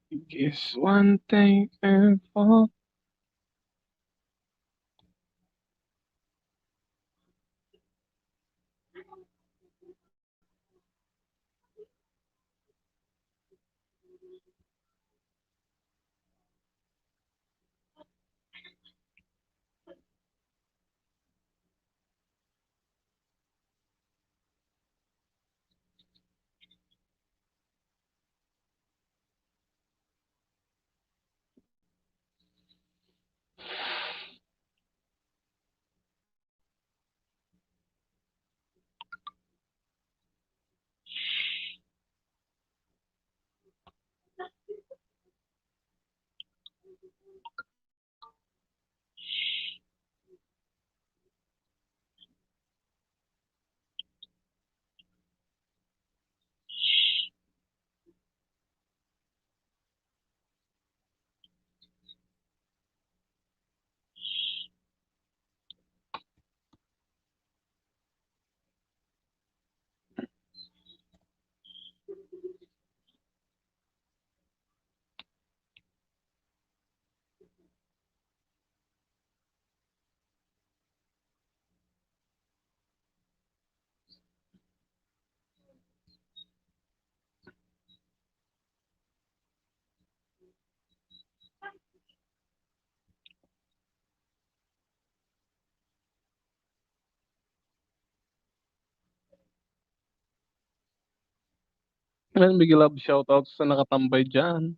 Guess one thing and fall. Ayan, big love shoutouts sa nakatambay dyan.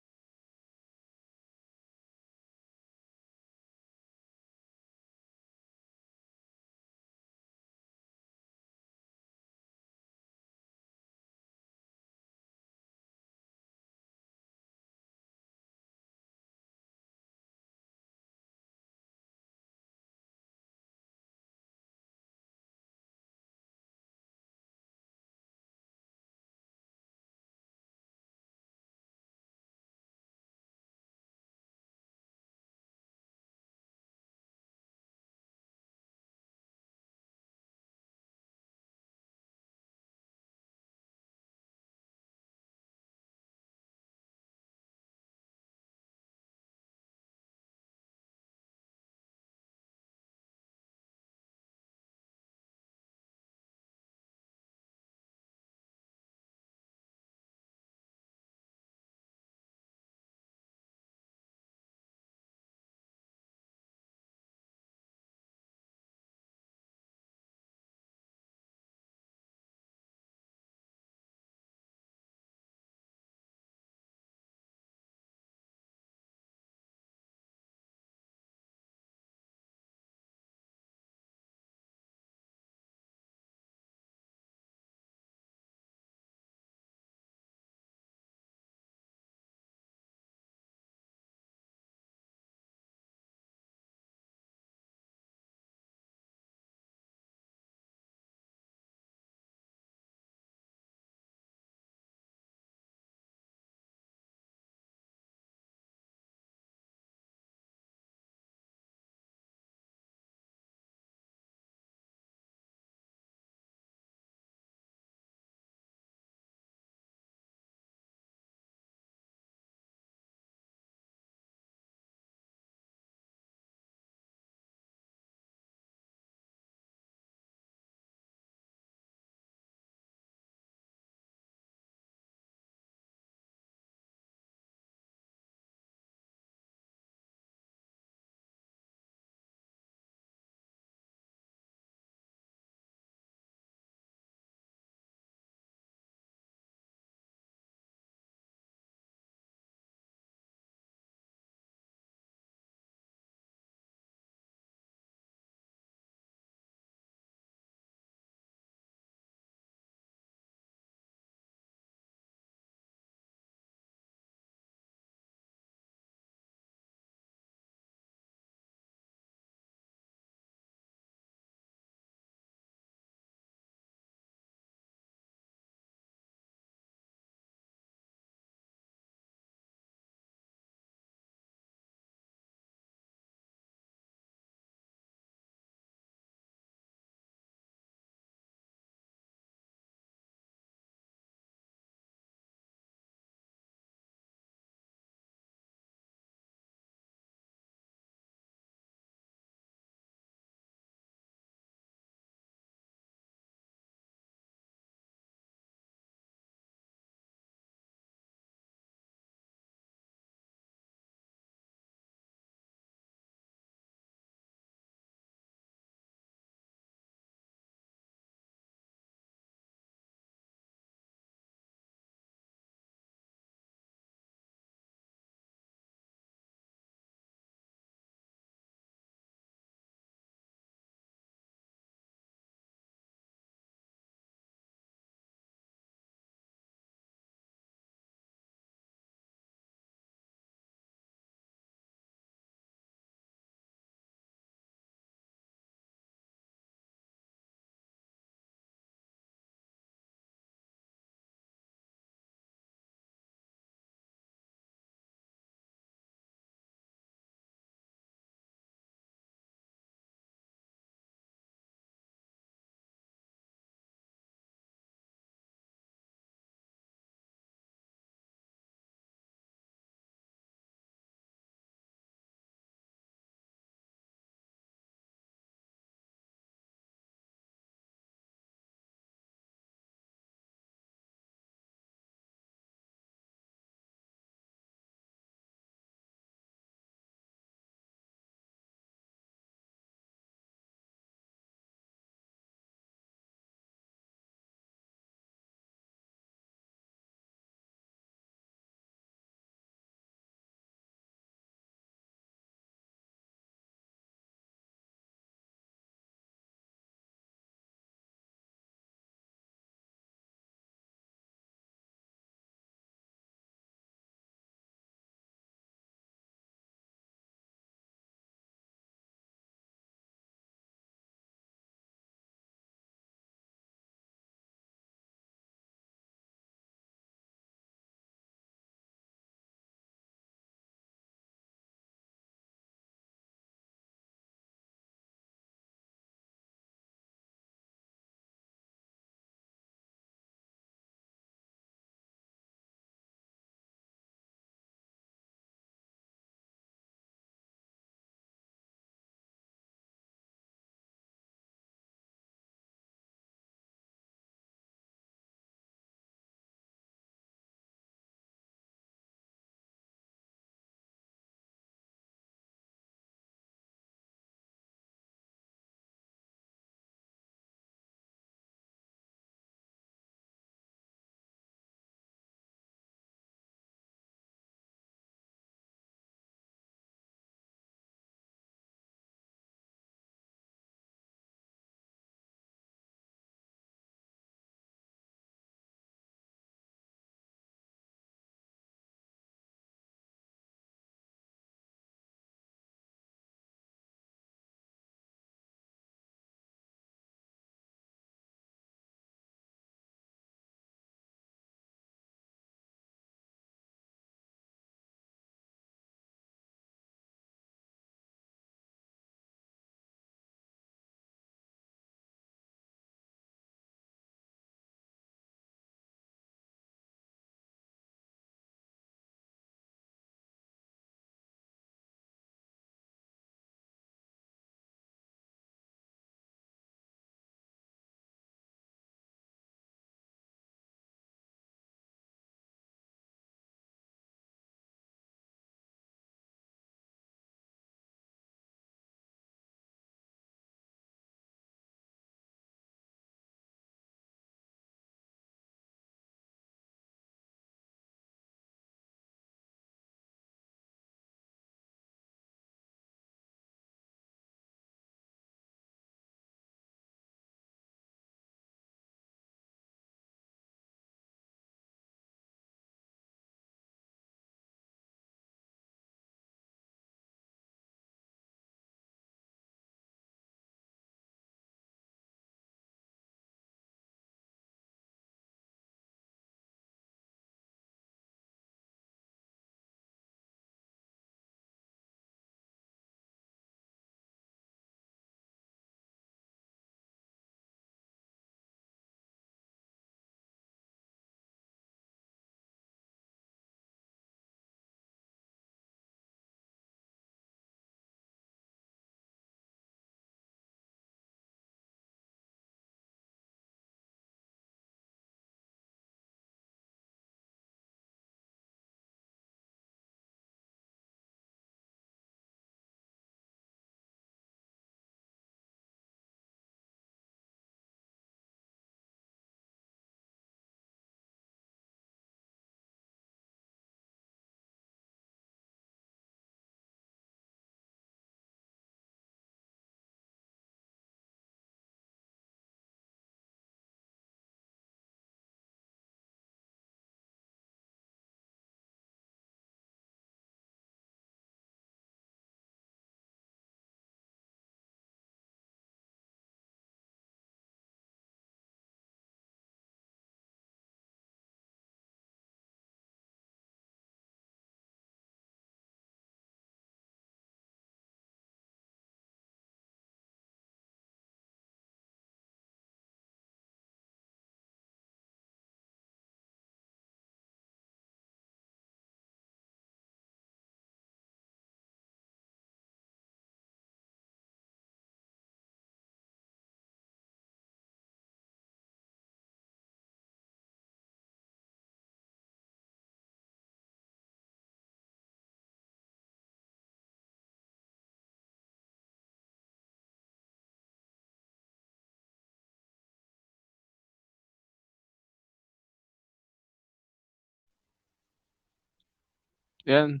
Yan,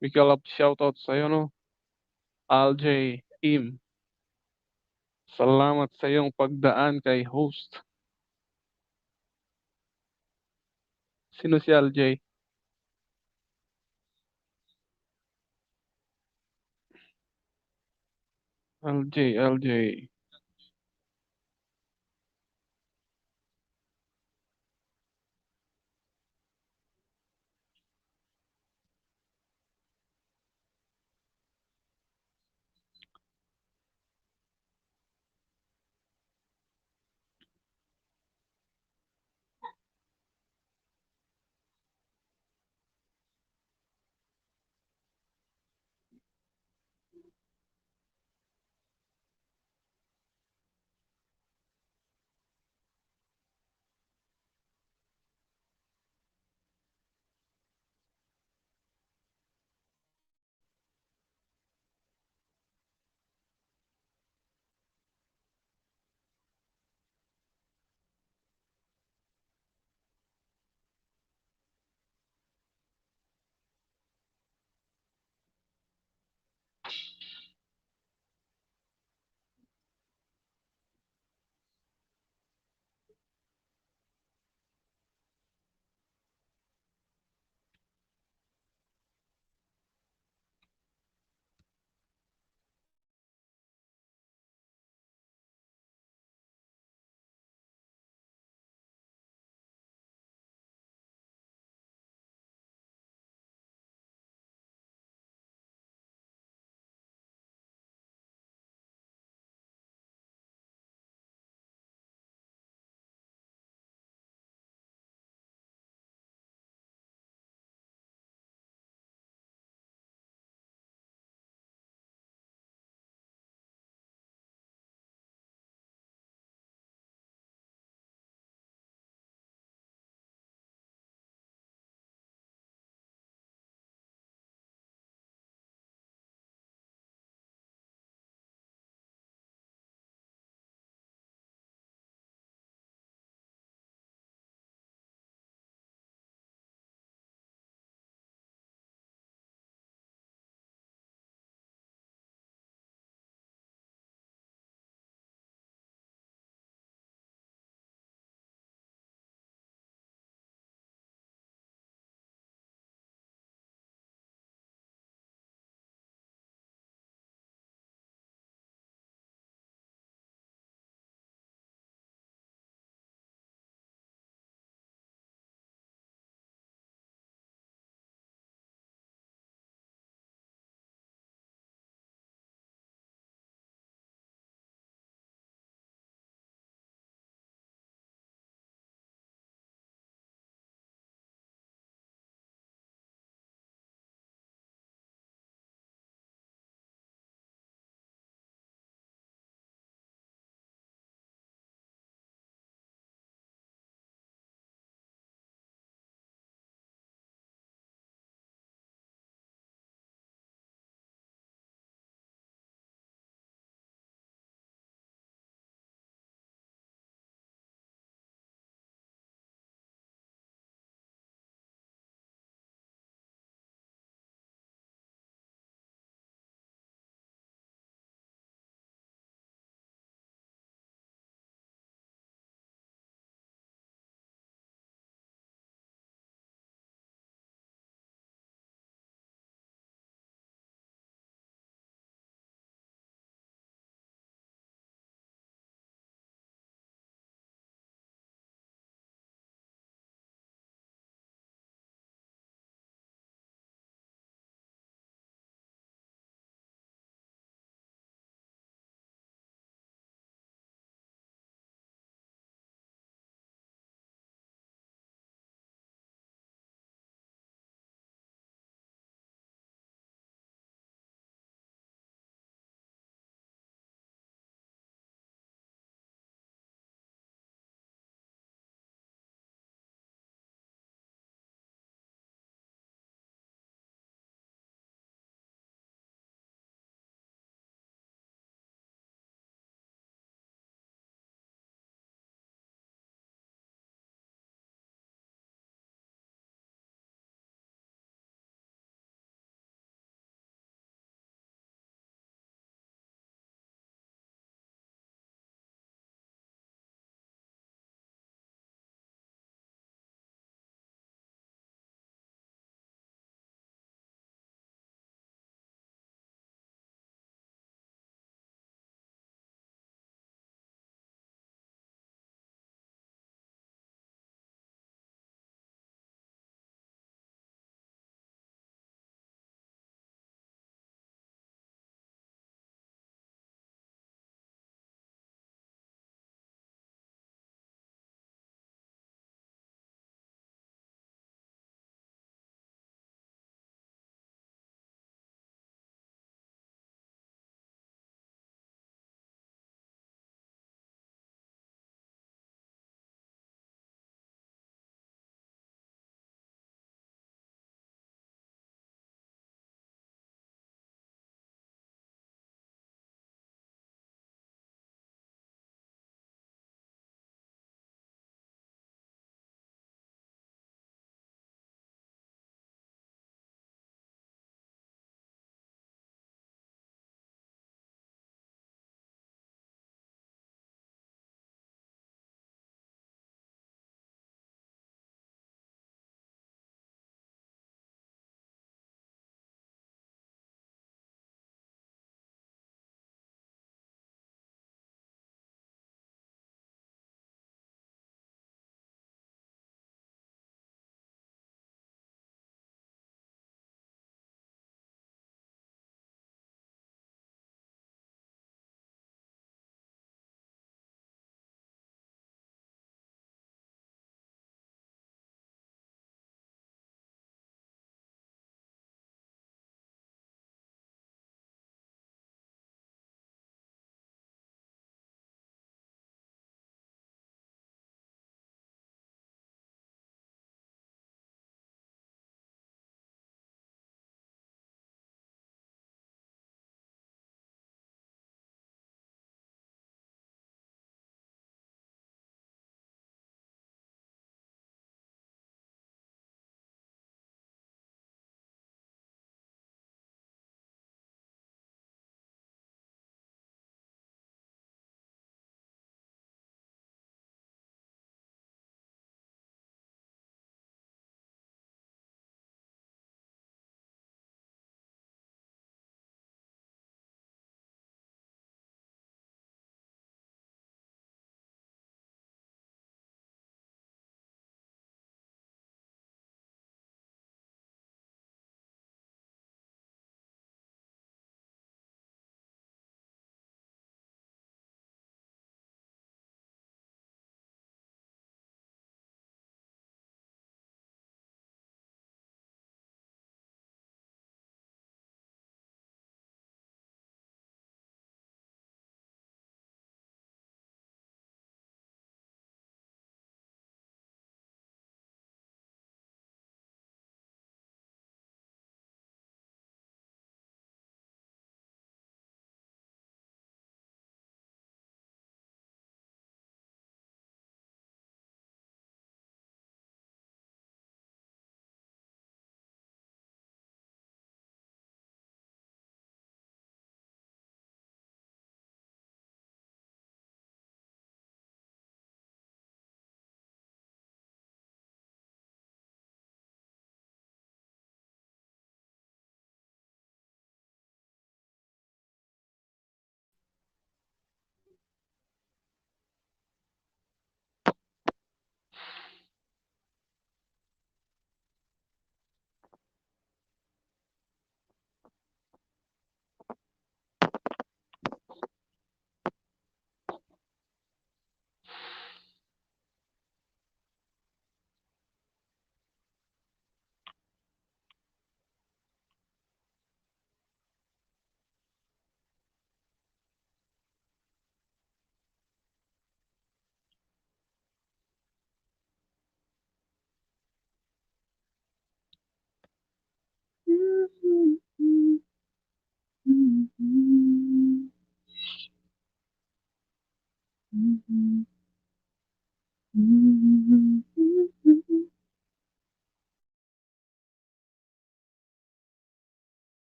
bigyan love shoutout sa'yo 'no, Alj Im. Salamat sa iyong pagdaan kay host. Sino si Alj? Alj.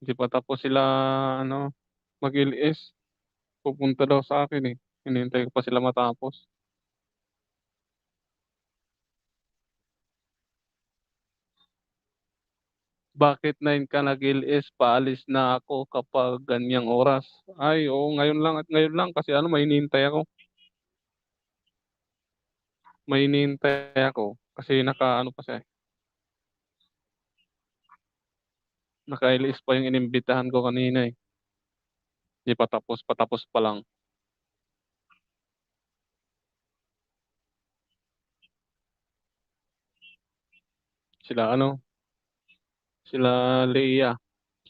Hindi pa tapos sila, ano, mag-LS. Pupunta daw sa akin eh. Hinihintay ko pa sila matapos. Bakit 9 ka nag-LS? Paalis na ako kapag ganyang oras. Ay, oo, ngayon lang at ngayon lang kasi ano, may hinihintay ako. May hinihintay ako. Kasi ano pa siya, naka-LS pa yung inimbitahan ko kanina eh. Di pa tapos, patapos pa lang. Sila ano, sila Leia.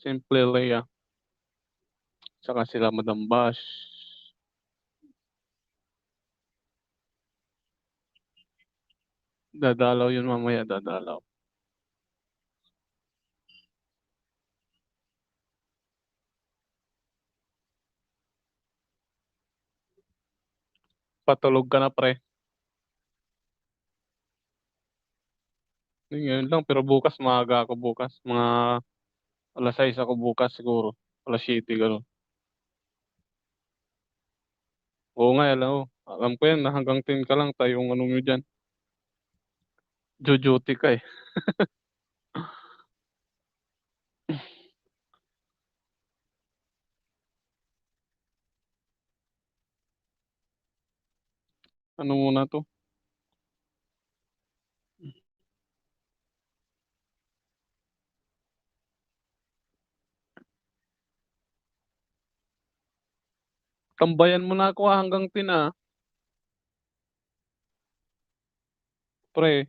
Simple Leia. Saka sila Madam Bash. Dadalaw yun mamaya, dadalaw. Patulog ka na pre. Yun, ngayon lang, pero bukas maaga ako bukas. Mga alas 6 ako bukas siguro. Alas 7, gano'n. Oo nga, alam ko yan na hanggang 10 ka lang tayong ano nyo dyan. Jujuti ka eh. Ano muna to? Tambayan mo na ako hanggang 10 ah. Pre,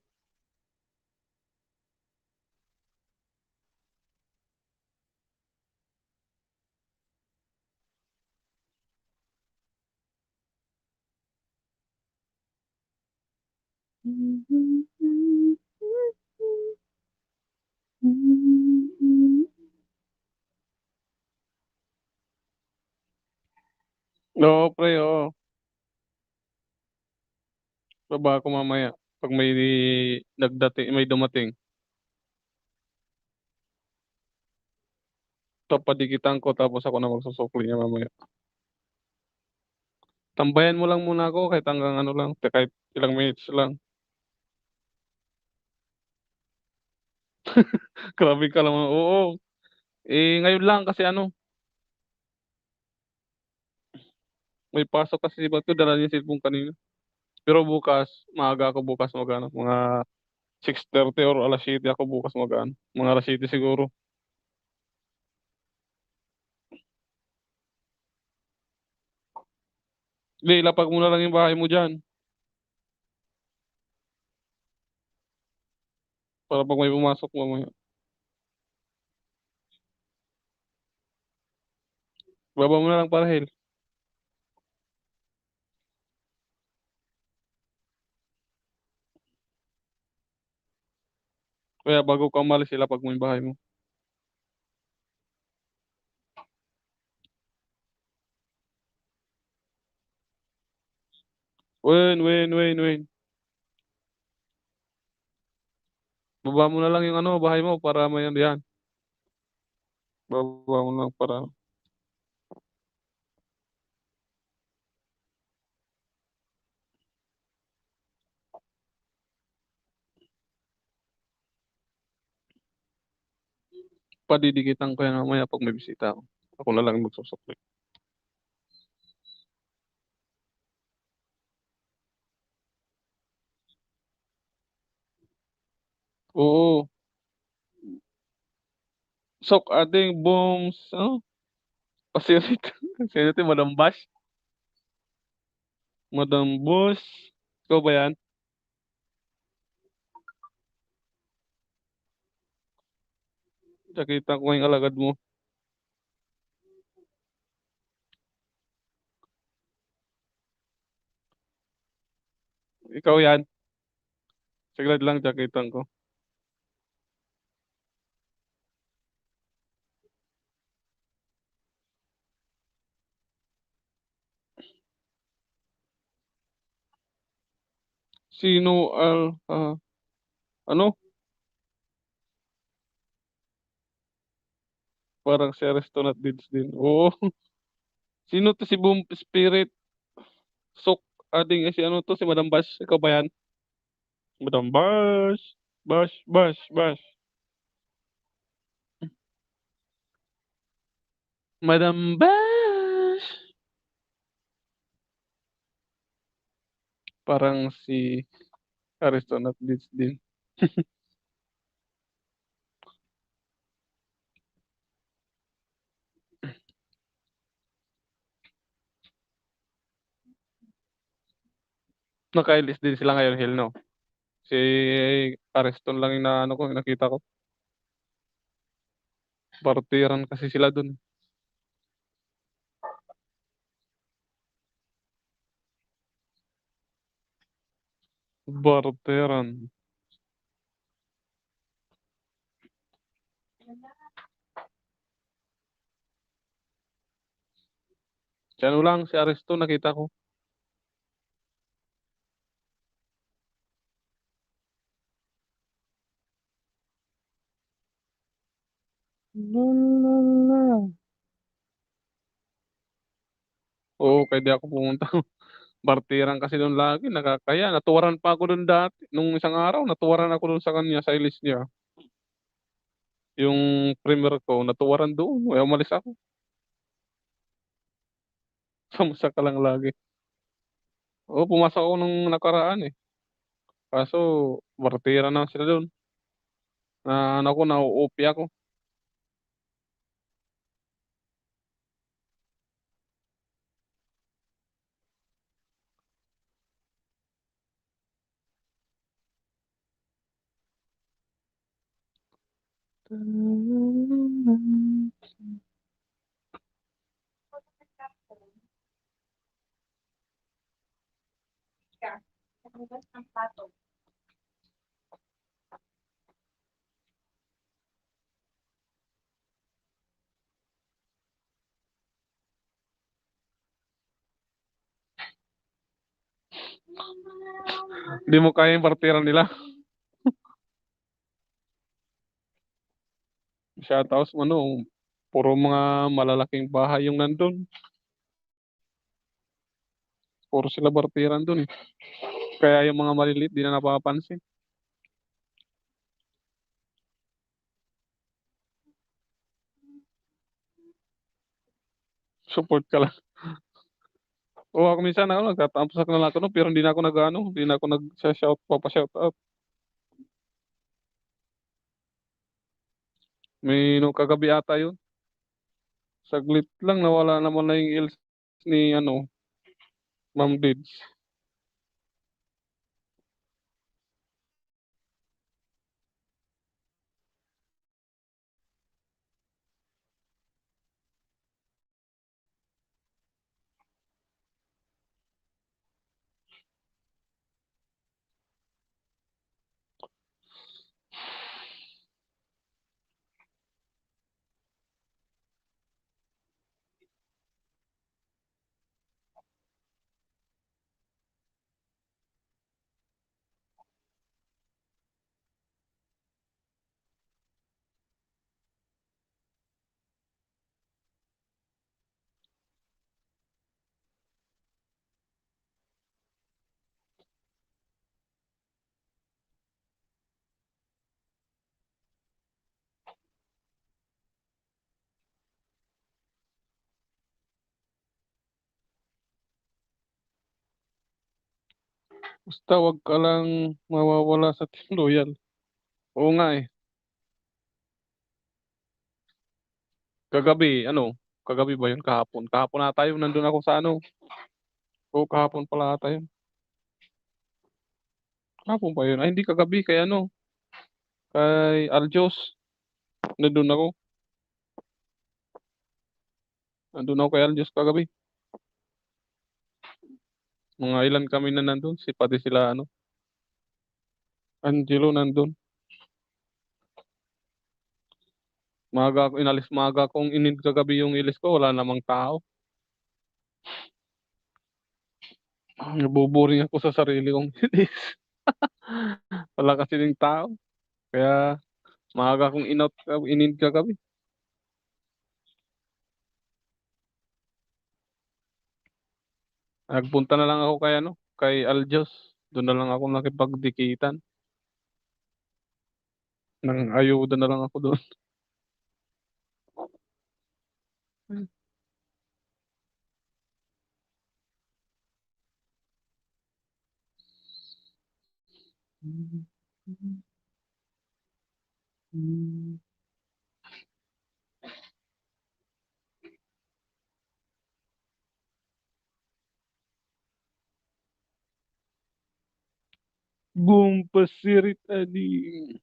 oo pre, oo. Baba ako mamaya. Pag may dumating. Papadikitan ko tapos ako na magsusukli niya mamaya. Tambayan mo lang muna ako kahit hanggang ano lang, kahit ilang minutes lang. Grabe ka lang. Oo. Eh, ngayon lang kasi ano, may pasok kasi si Bato, dala niya yung cellphone kanina. Pero bukas, maaga ako bukas magano, mga 6:30 or alas 7 ako bukas magano. Mga alas 7 siguro. Hindi, lapag mo na lang yung bahay mo dyan. Para pag may pumasok mamaya. Baba mo na lang para hell. Kaya bago ka umalis sila pag mo yung bahay mo. Win. Baba mo na lang yung ano, bahay mo para may ano yan. Baba mo na lang para padidikitan ko yan mamaya pag may bisita ako. Ako na lang magsusukli. Oo. Sok ating bombs. Ano? Pasirit. Sino ito? Madam Bash? Madam Boss. Ikaw ba yan? Nakita ko yung alagad mo. Ikaw yan. Saglit lang, jakitan ko. Sino ano? Parang si Ariston at Dids din. Oo. Sino to si Boom Spirit? Sok ading si ano to si Madam Bash. Ikaw ba yan? Madam Bash. Bash. Madam Bash. Parang si Ariston at Dids din. Nakailis din sila ngayon, Hill, no? Si Ariston lang yung na, ano ko, nakita ko. Partiran kasi sila dun. Barteran. Si ano lang, si Ariston nakita ko. La. Oo, kaya di ako pumunta. Barteran kasi doon lagi, nakakaya. Natuwaran pa ako doon dati. Nung isang araw, natuwaran ako doon sa kanya, sa ilis niya. Yung premier ko, natuwaran doon. Kaya umalis ako. Samusta ka lang lagi. Oo, pumasok ako nung nakaraan eh. Kaso, barteran na sila doon. Na, ano ko, nauupi ako. Hindi mo kaya yung barteran nila. Shoutouts mo, ano, puro mga malalaking bahay yung nandun. Puro sila barteran dun. Kaya yung mga maliliit, di na napapansin. Support ka lang. O ako minsan ako, nagtatampusak na lang ako, no, pero hindi na ako nag-ano, hindi na ako nag-shout, papashout out. May nung kagabi ata yun. Saglit lang, nawala naman na yung ills ni, ano, Ma'am Dids. Basta 'wag ka lang mawawala sa Team Loyal. Oo nga, eh. Kagabi ano, kagabi ba yun, kahapon? Kahapon ata yun nandun ako sa ano, oo kahapon pala ata yun. Kahapon ba yun? Ay hindi kagabi kay ano, kay Aljos. Nandun ako, nandun ako kay Aljos kagabi. Mga ilan kami na nandun, pati sila ano, Angelo nandun. Maaga kong kagabi yung ilis ko, wala namang tao. Nabo-boring ako sa sarili kong ilis. Wala kasi ding tao. Kaya maaga kong in kagabi. Nagpunta na lang ako kay ano, kay Aljos. Doon na lang ako nakipagdikitan. Nang ayuda na lang ako doon. Boom, pasirit ading.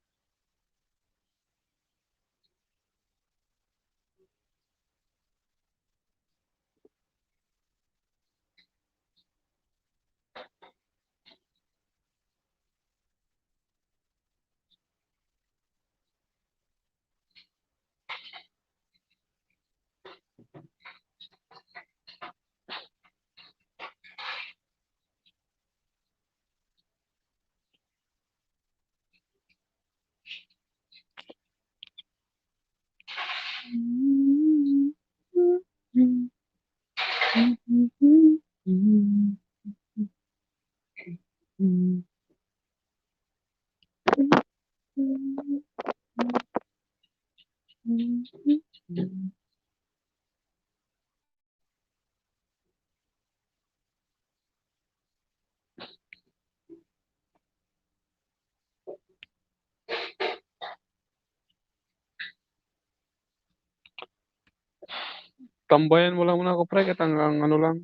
Tambayan mo lang muna ako pre, kahit hanggang ano lang,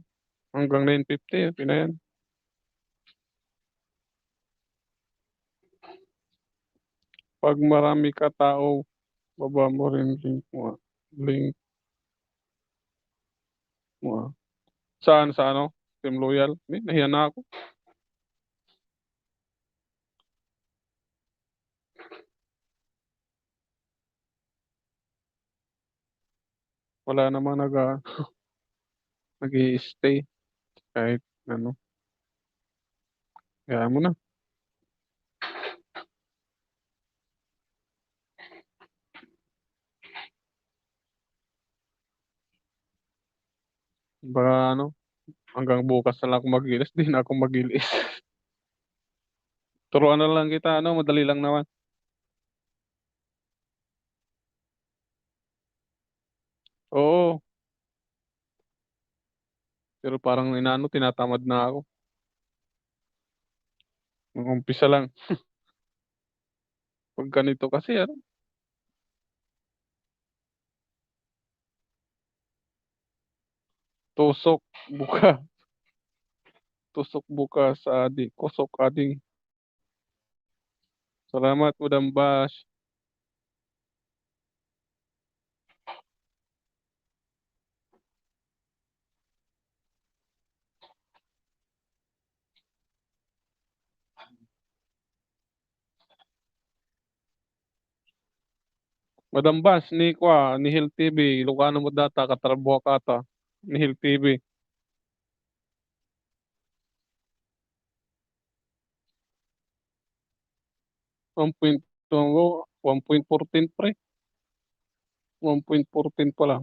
hanggang 9:50, okay na yan. Pag marami ka tao, baba mo rin link mo. Link mo. Saan sa ano? Team Loyal? Nahiya na ako. Wala namang nag-i-stay kahit ano. Kaya mo na. Baka ano, hanggang bukas na lang ako mag-ilis, di na ako mag-ilis. Turuan na lang kita, ano, madali lang naman. Oo, pero parang inaano, tinatamad na ako. Nung umpisa lang. Pag ganito kasi, ano, tusok, buka, tusok buka sa adi, kusok ading. Salamat, Madam Bash. Madam Bash, ni Hil TV, Ilocano mo data, katrabuha kata, ni Hil TV. 1.14 pre, 1.14 pa lang.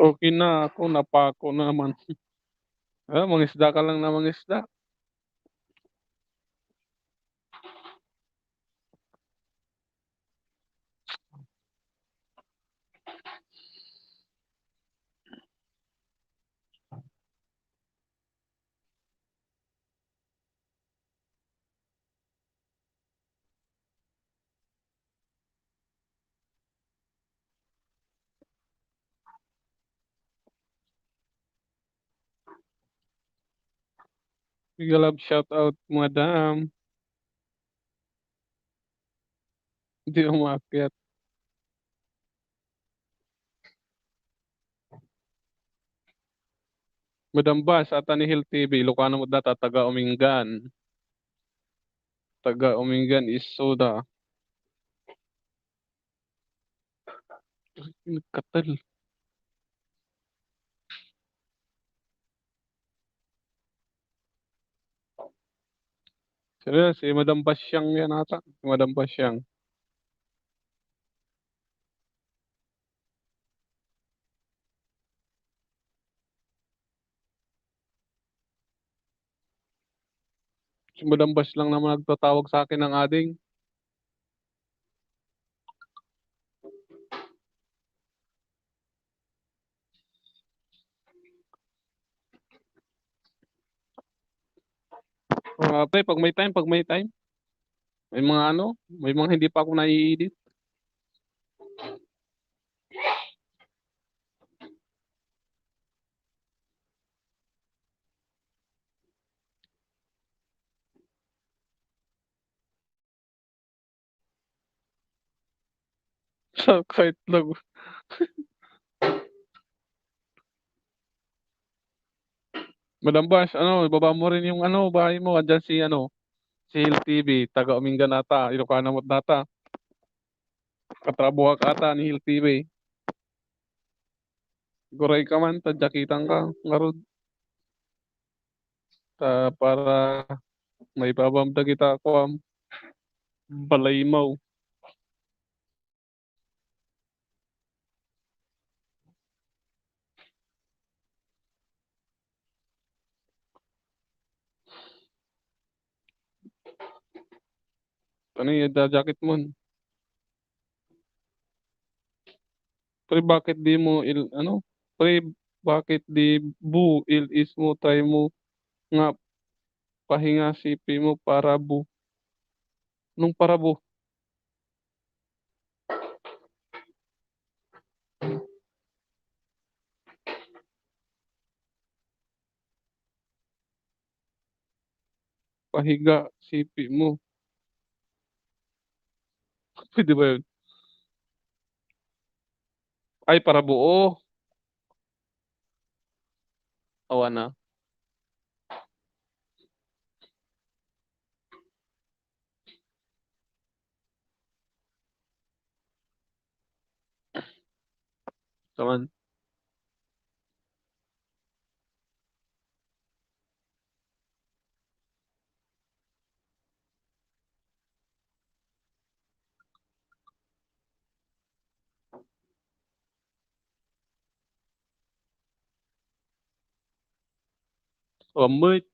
Okey na ako, napako na naman. Mangisda ka lang na mangisda. Mega love shoutout madam, hindi umaakyat. Madam Bash ata ni Hill TV, Ilocano mo data, taga-Umingan. Taga-Umingan is soda. Nagkatal. Sino yan? Si Madam Basyang yan ata. Si Madam Basyang. Si Madam Bash lang naman nagtatawag sa akin ng ading. Pre, pag may time. May mga ano, may mga hindi pa ako nai-edit. Sa kahit lang. Madam Bash, ano, ibaba mo rin yung ano, bahay mo. Andyan si ano, si Hill TV, taga-Umingan ata, Ilocano mo data. Katrabuhak ata ni Hill TV. Guray ka man, tadyakitan ka. Ngarod. Para may babamda kita ko am balaymaw. Ano yung jacket mo? Pre, bakit di mo ano? Pre, bakit di is mo, try mo nga pahinga sipi mo para nung para pahiga sipi mo. Pwede ba yun? Ay, para buo. Awa na. Saman. Wamit.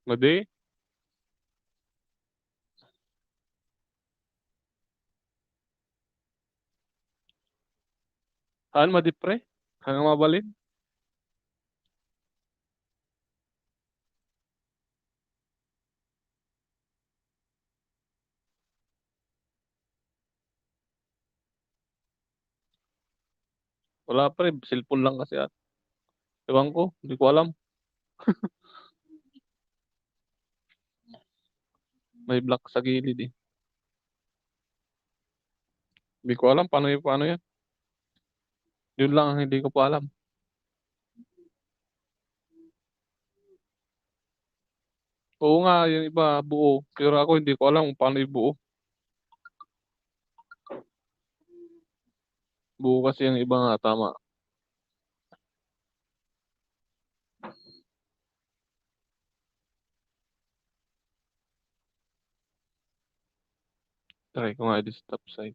Madi. Haan madipre? Hanggang mabalin? Wala pre, cellphone lang kasi at. Ewan ko, hindi ko alam. May block sa gilid eh. Hindi ko alam paano yan. Yun lang ang hindi ko pa alam. Oo nga, yung iba buo, pero ako hindi ko alam kung paano ibuo. Buo kasi yung iba nga, tama. Try ko nga i-stop sign.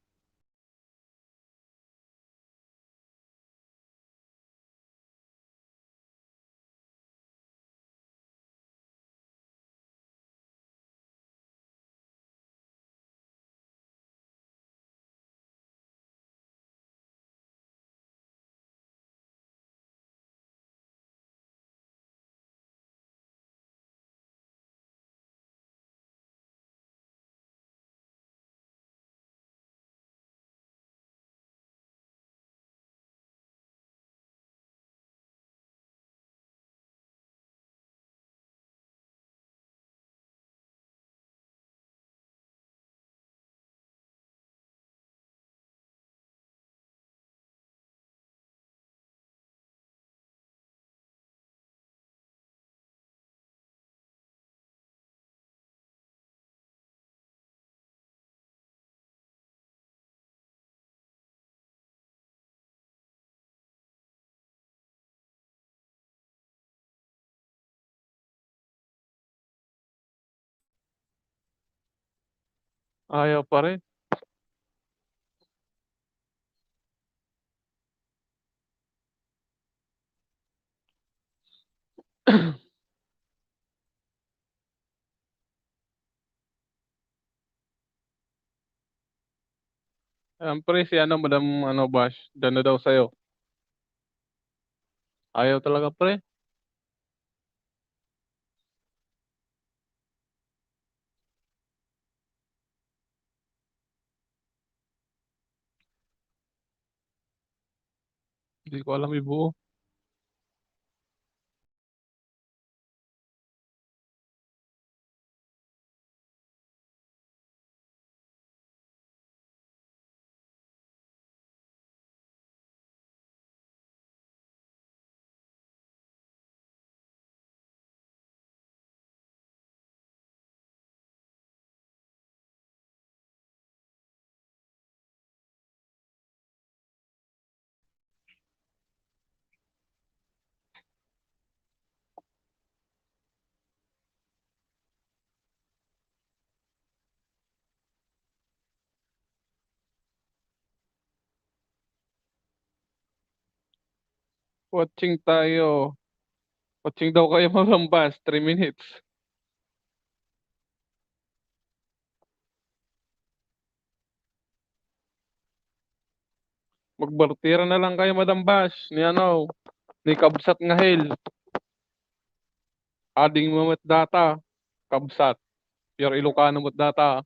Ayaw pa rin. Pre, si ano, Madam ano, Bash, dano daw sa'yo. Ayaw talaga, pre. Hindi ko alam ibuo. Watching tayo. Watching daw kayo, Madam Bash, 3 minutes. Magbartira na lang kayo, Madam Bash, ni ano, ni Kabsat nga Hale. Ading mo met data, Kabsat. Pure Ilocano met data,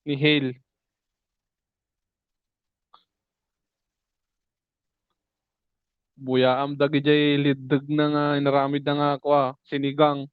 ni Hale. Buya am dagi jay lidag na nga, inaramid na nga ako sinigang.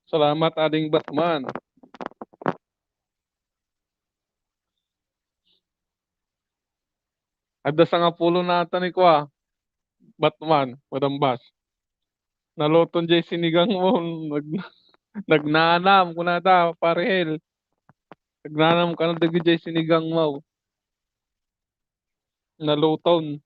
Salamat ading Batman. Ada sa nga pulo nata ni Batman, Madam Bash. Naloton jay sinigang mo, nagnanam ko na ta, parehel. Nagnanam ka na dagi jay sinigang mo. Naluton.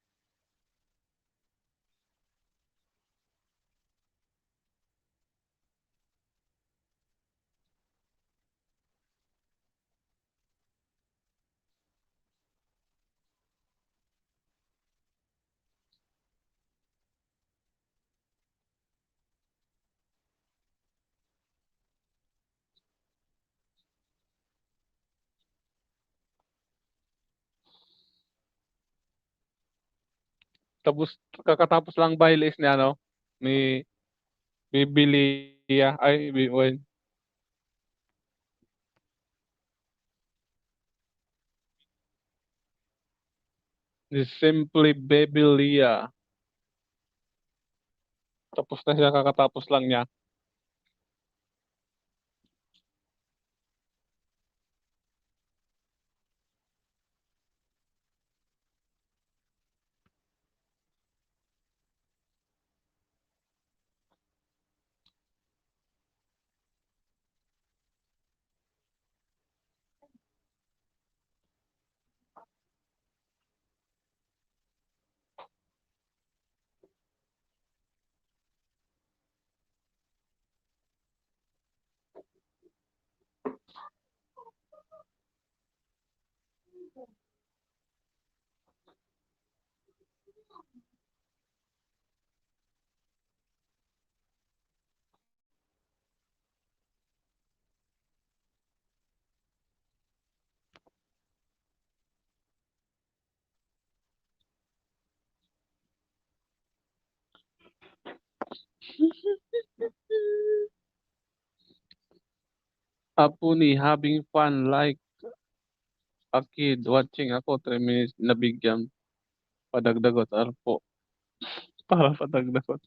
Tapos kakatapos lang bailis ni ano, ni Bibilia, ay, ni Simply Bebelia. Tapos na siya kakatapos lang niya. Apuni having fun like a kid watching ako 3 minutes nabigyan padagdagot po para padagdagot.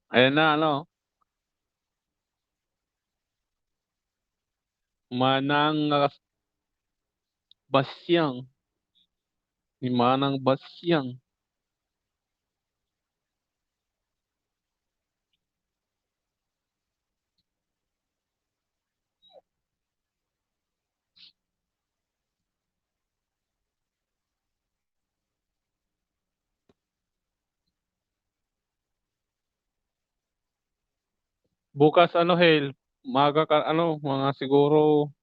Ayan na ano, Manang Basyang, ni Manang Basyang. Bukas ano Hale, maaga ka ano, mga siguro,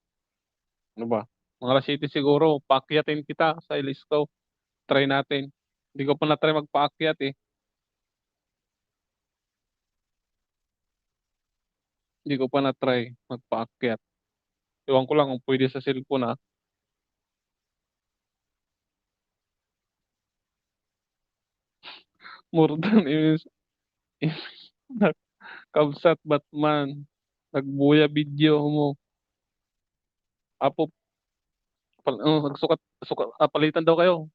ano ba, mga alas 7 siguro, paakyatin kita sa Ilisco, try natin. Hindi ko pa na-try magpaakyat eh, hindi ko pa na-try magpaakyat. Ewan ko lang kung pwede sa cellphone ah. More than Kabsat Batman, nagbuya video mo. Apo, nagsukat, palitan daw kayo.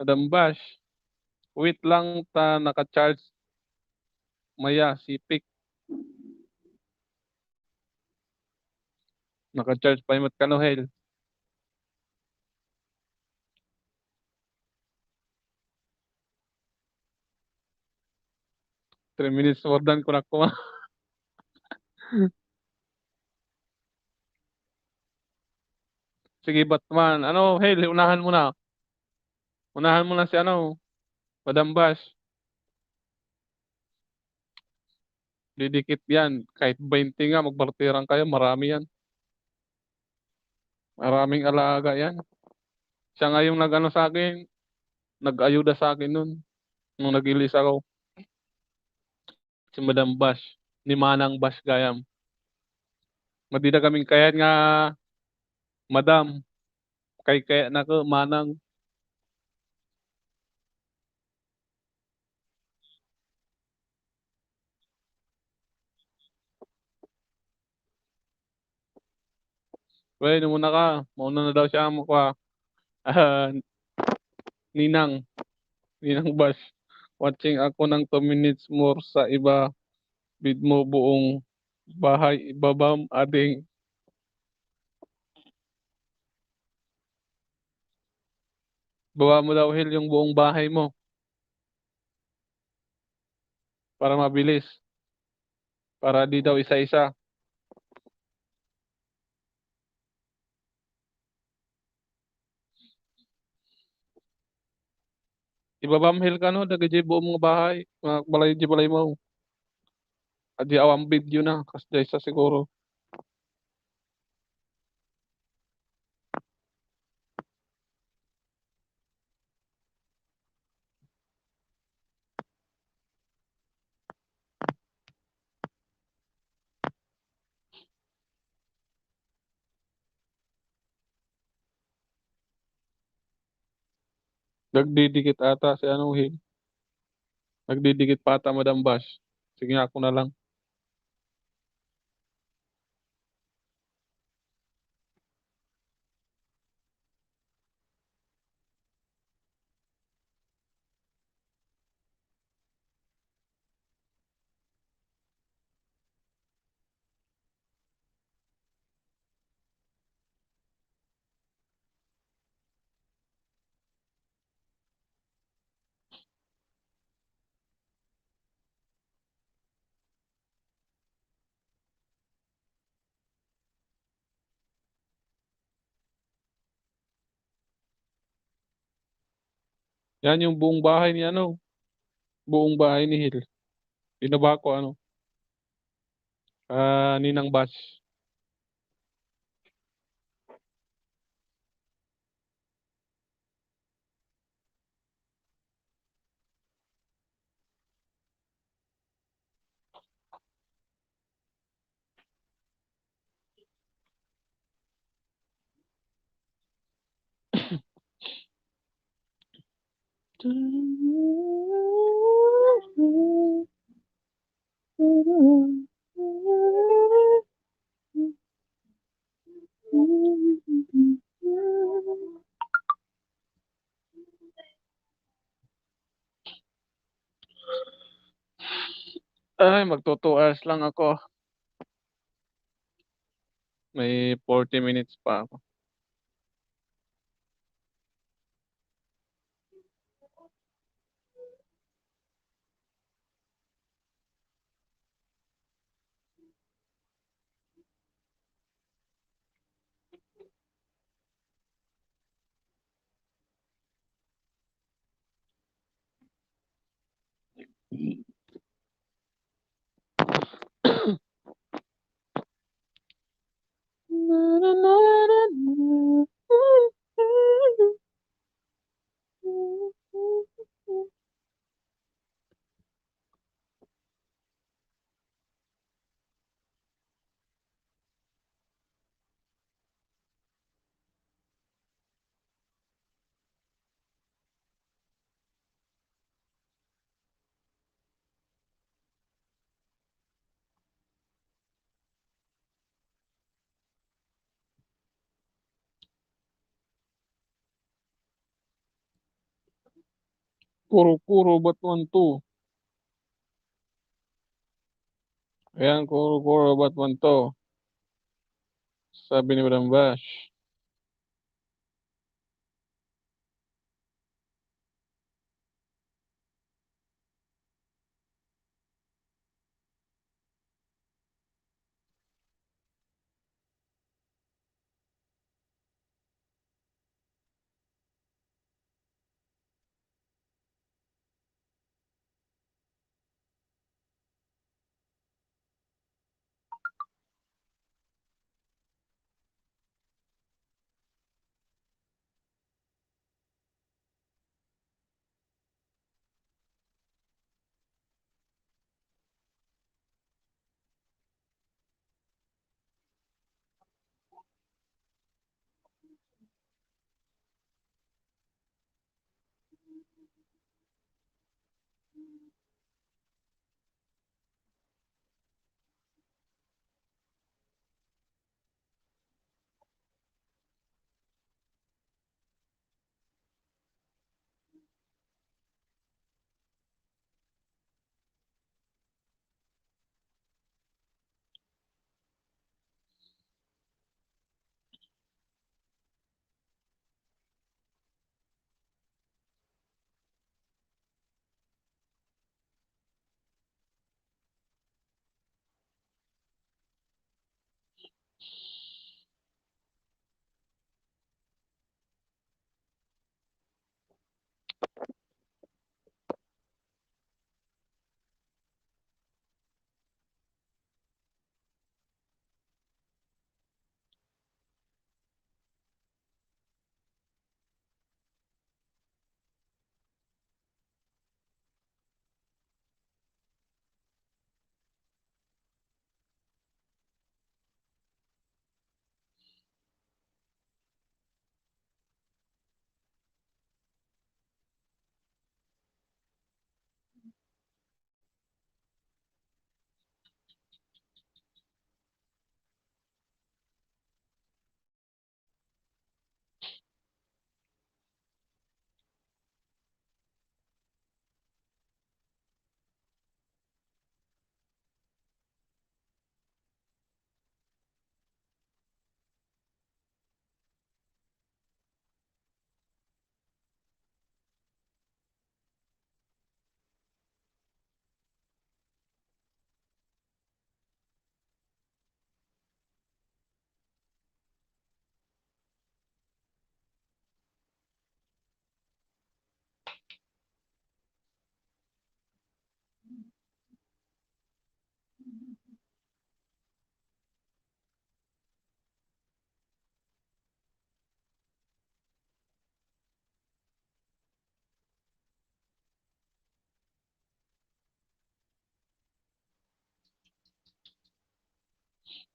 Madam Bash, wait lang ta naka-charge maya sipik. Naka-charge pa yung Kanohel. 3 minutes more than ko na kuma. Sige Batman, ano, Hel, unahan mo na. Unahan mo na si ano, Madam Bash. Didikit yan. Kahit 20 nga, magbartirang kayo, marami yan. Maraming alaga yan. Siya nga yung nag-ano sa akin, nag-ayuda sa akin nun. Nung nag-ilis ako, si Madam Bash. Ni Manang Bash Gayam. Madida kaming kayat nga, Madam. Kaya na ko, Manang. Well, muna ka. Mauna na daw siya mo ka. Ah, Ninang. Ninang Bash. Watching ako ng 2 minutes more sa iba. Bid mo buong bahay. Ibabam ading. Bawa mo daw Hil yung buong bahay mo. Para mabilis. Para di daw isa-isa. Ibabam Hil ka no. Dagay buong mga bahay. Mga balay mo. Adi awang video na. Kasday sa siguro. Nagdidikit ata si ano Hil. Nagdidikit pa ata Madam Bash. Sige ako na lang. Yan yung buong bahay ni ano, buong bahay ni Hill. Binaba ko ano, Ninang Bash. Ay, magto 2 hours lang ako. May 40 minutes pa ako. Kuro-kuro, ba't 1-2? Ayan, kuro-kuro, ba't 1-2? Sabi ni Madam Bash.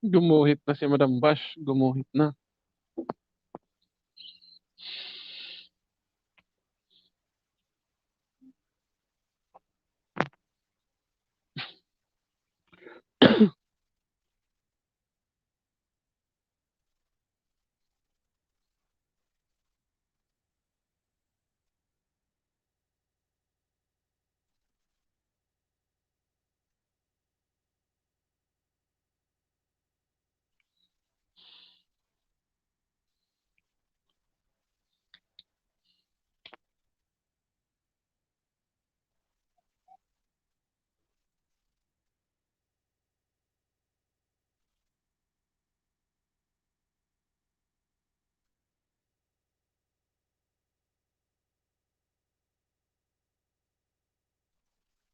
Gumuhit na si Madam Bash, gumuhit na.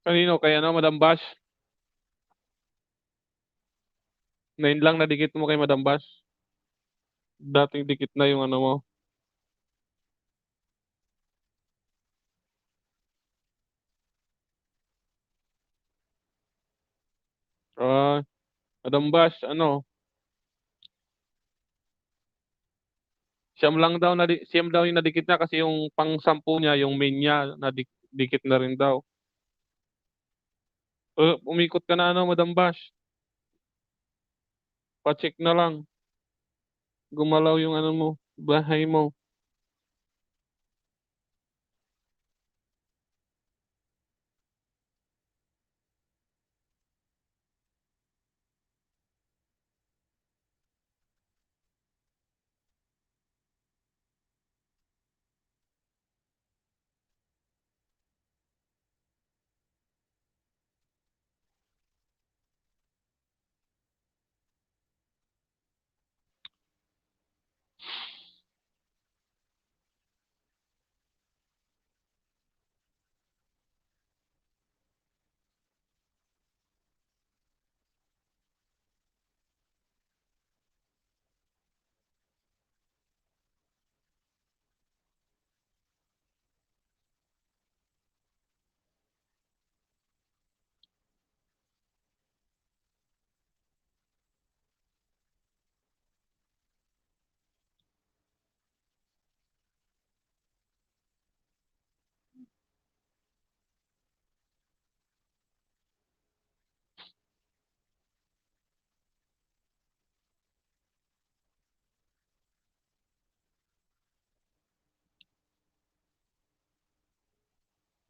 Kanino kay ano, Madam Bash? Ngayon lang nadikit mo kay Madam Bash. Dating dikit na yung ano mo. Ah, Madam Bash, ano, siyam daw yung nadikit niya kasi yung pang-sampu niya, yung main niya, dikit na rin daw. Umikot ka na ano, Madam Bash. Pa-check na lang. Gumalaw yung ano mo, bahay mo.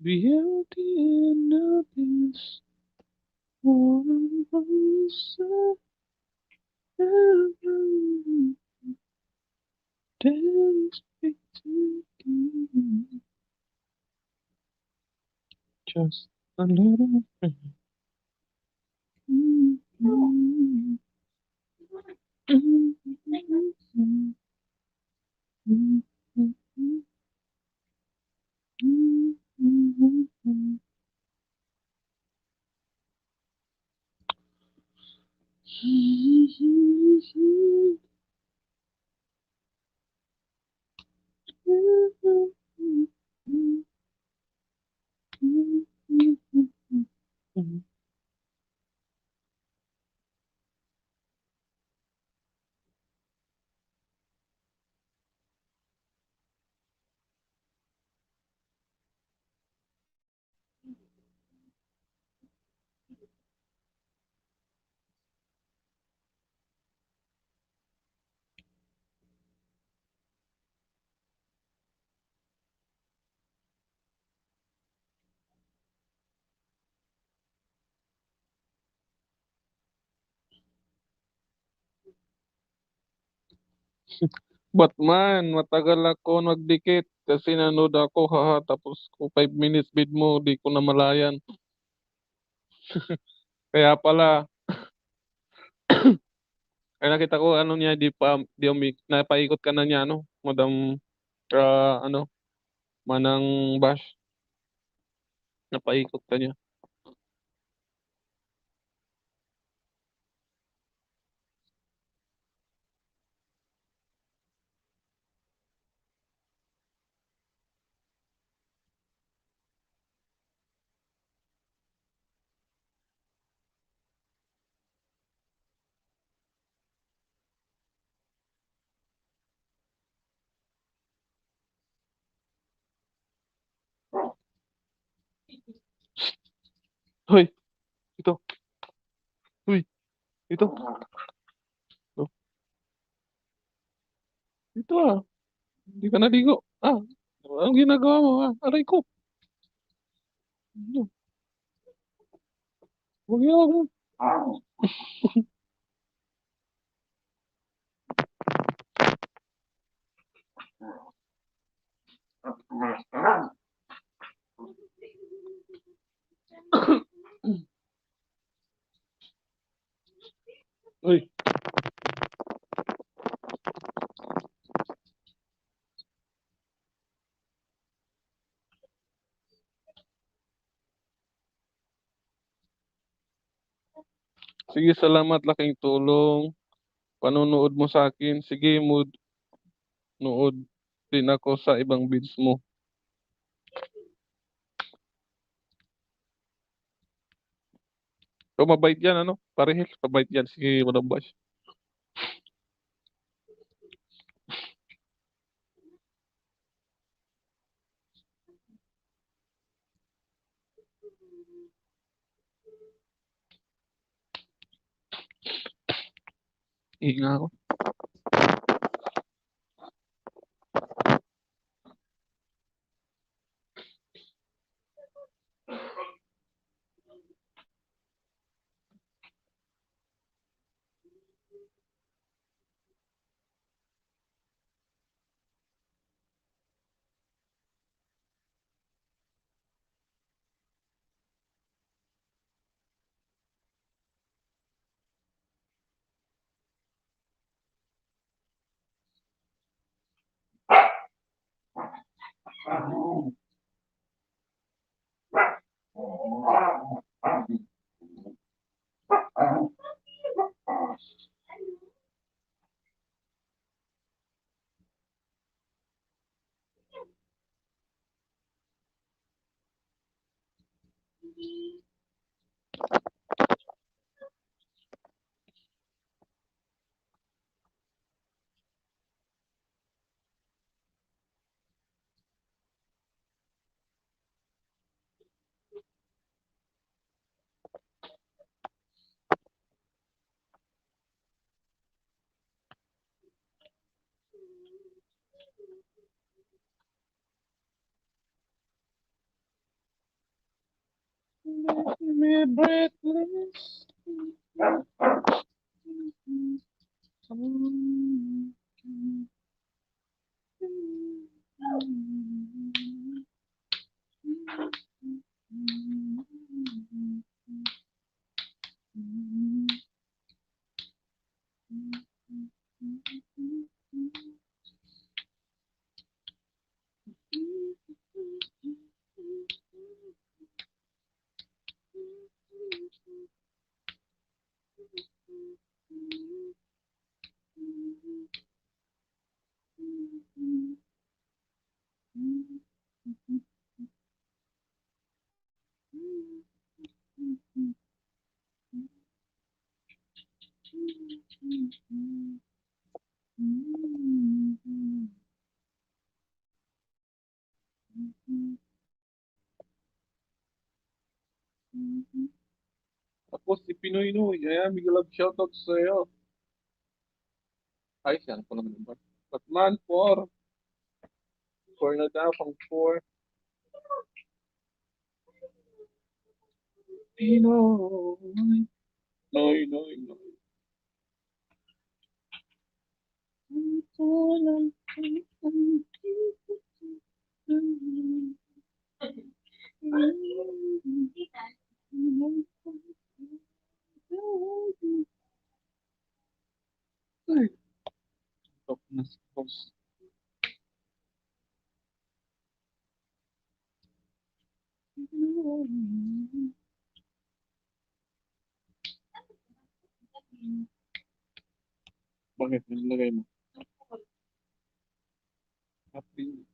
Beauty and the Beast, one voice of heaven, dance between just a little bit. Batman, matagal ako nagdikit kasi nanood ako, haha, tapos ko 5 minutes bid mo, di ko namalayan. Kaya pala, kaya nakita ko ano niya, napaikot ka na niya, ano, Madam, ano, Manang Bash, napaikot ka niya. Hoy, ito. Uy, ito. Oh, ito ah. Hindi ka naligo. Ah, anong ginagawa mo ah? Aray ko. Ano? Huwag yan, huwag mo. Uy, sige, salamat. Laking tulong. Panonood mo sa akin. Sige, mood. Nood din ako sa ibang vids mo. So, mabait yan, ano? Parehil, mabait yan si Madam Bash. Inga ako. Me breathless. Tapos si Pinoy Noy, ayan, bigla love shoutout sa'yo. Ay, siya, ano ko naman ba? Batman, 4. 4 na daw, pang 4. Pinoy. Noy, Noy, Noy. Ay, top na si Boss. Bakit? Nilagay mo? Happy.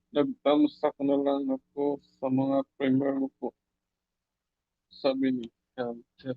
Nagtamsak na lang ako sa mga premier ko, sabi ni Carter.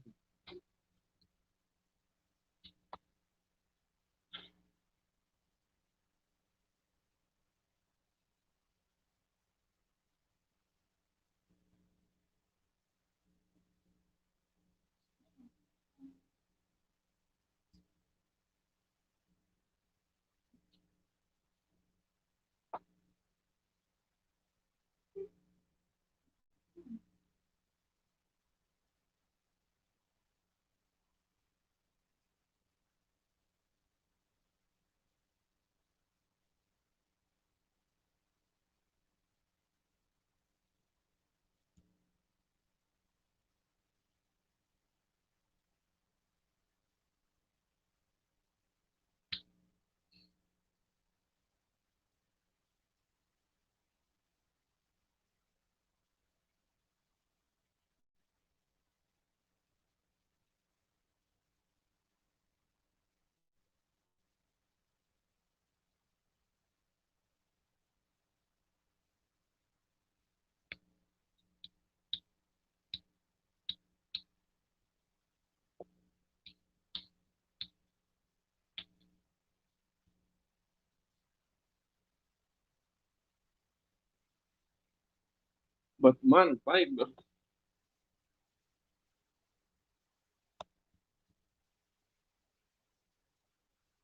Batman 5.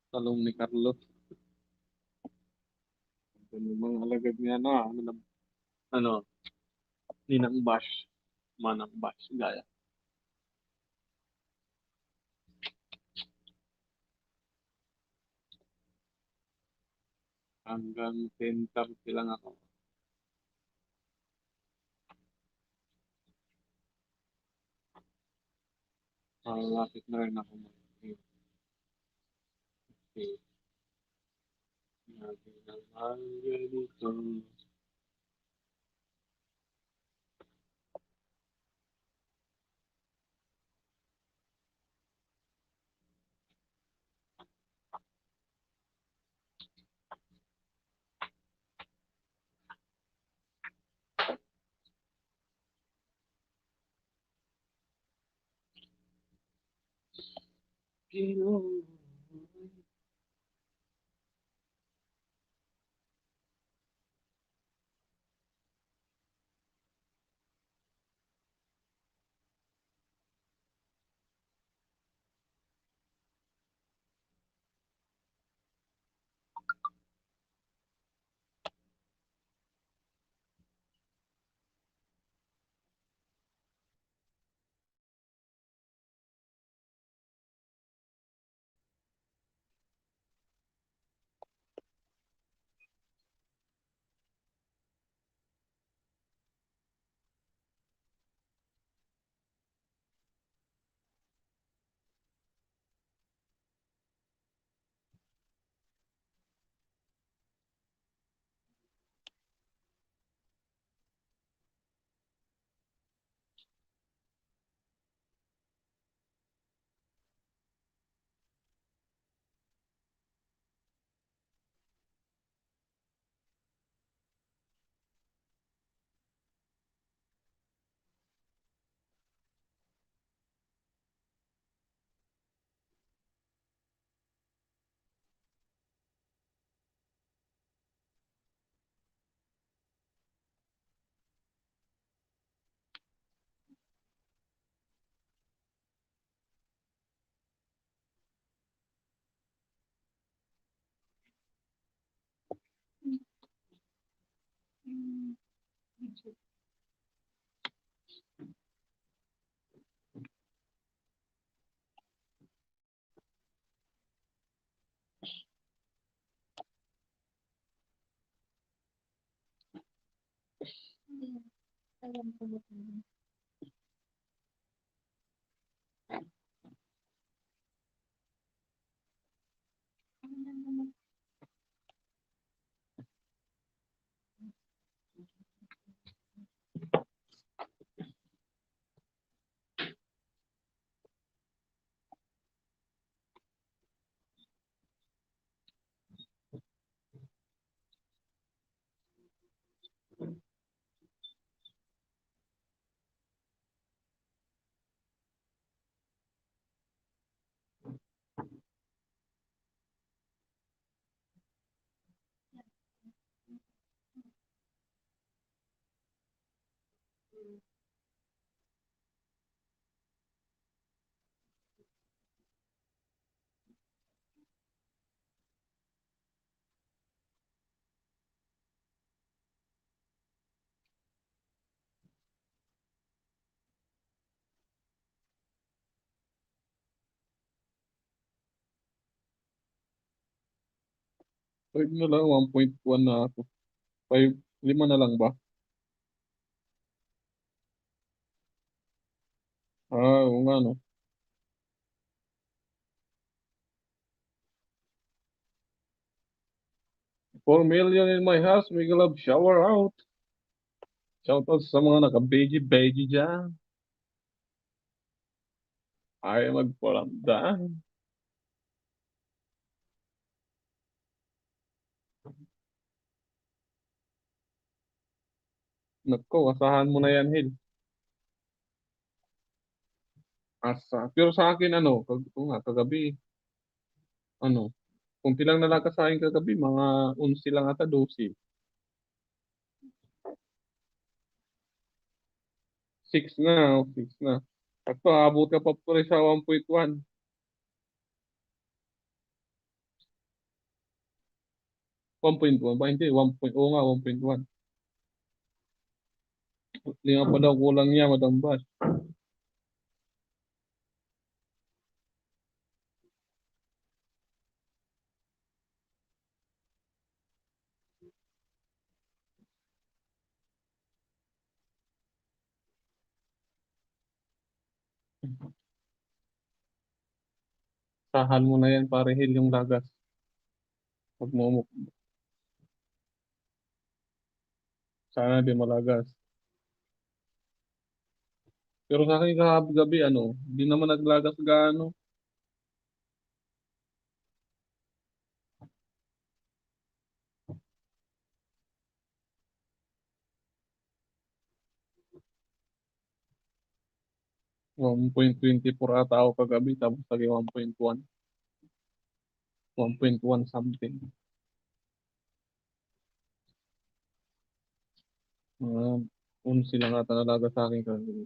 Talong ni Carlos. Yung mga alagad niya na, ano, ninang bash, manang bash, gaya. Hanggang 10:30 lang ako. Malapit na rin ako mag-game. Okay. Natin naman ganito. Pinoy. Five na lang, 1.1 na ako. Five, lima na lang ba? Oo nga, no. 4 million in my house, we love shower out. Shout out sa mga naka-beji-beji dyan. Ayaw magparamdam. Nako, asahan mo na yan, Hil. Pero sa akin, ano, kung nga, kagabi, ano, kung tilang nalakas sa akin kagabi, mga 11 lang ata, 12. 6 na, 6 na. At abot ka pa po rin sa 1.1. 1.1 ba? Hindi, 1 point, oo nga, 1.1. Lima pa daw kulang niya, Madam Bash. Sahan mo na yan, pare Hil, yung lagas. Pag mo, sana di malagas. Pero sa akin gabi, ano, di naman naglagas gaano. 1.24 ata ako kagabi, tapos lagi 1.1. 1.1 something. Mga 11 lang ata nalaga sa akin kagabi.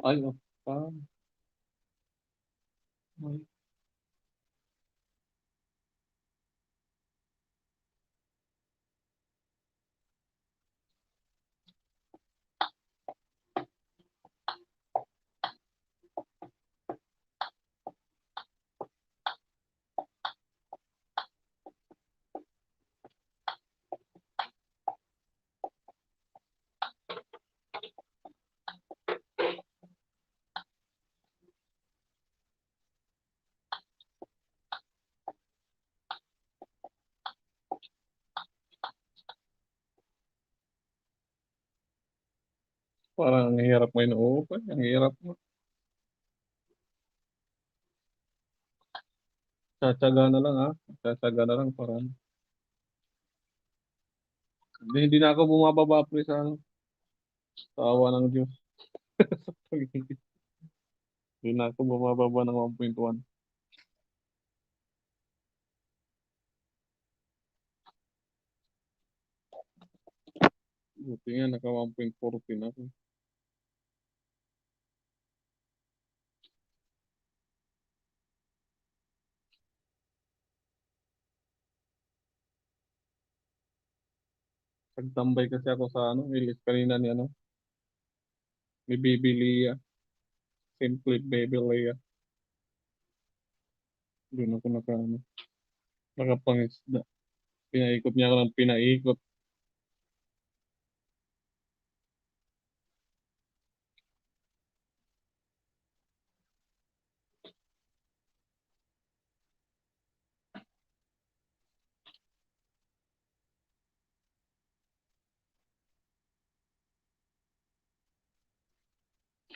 Ay, oh, pa. Ay, parang ang hirap mo inuupan. Ang hirap mo. Tsatsaga na lang, ha. Tsatsaga na lang, parang. Hindi na ako bumababa, pre, sa ano. Sa awa ng Diyos. Hindi na ako bumababa ng 1.1. Buti nga naka 1.14 ako. Nagtambay kasi ako sa ano, ilis kanina ni ano, ni Baby Leah. Simply Baby Leah. Doon ako ano, nakapangisda. Pinaikot niya ako ng pinaikot.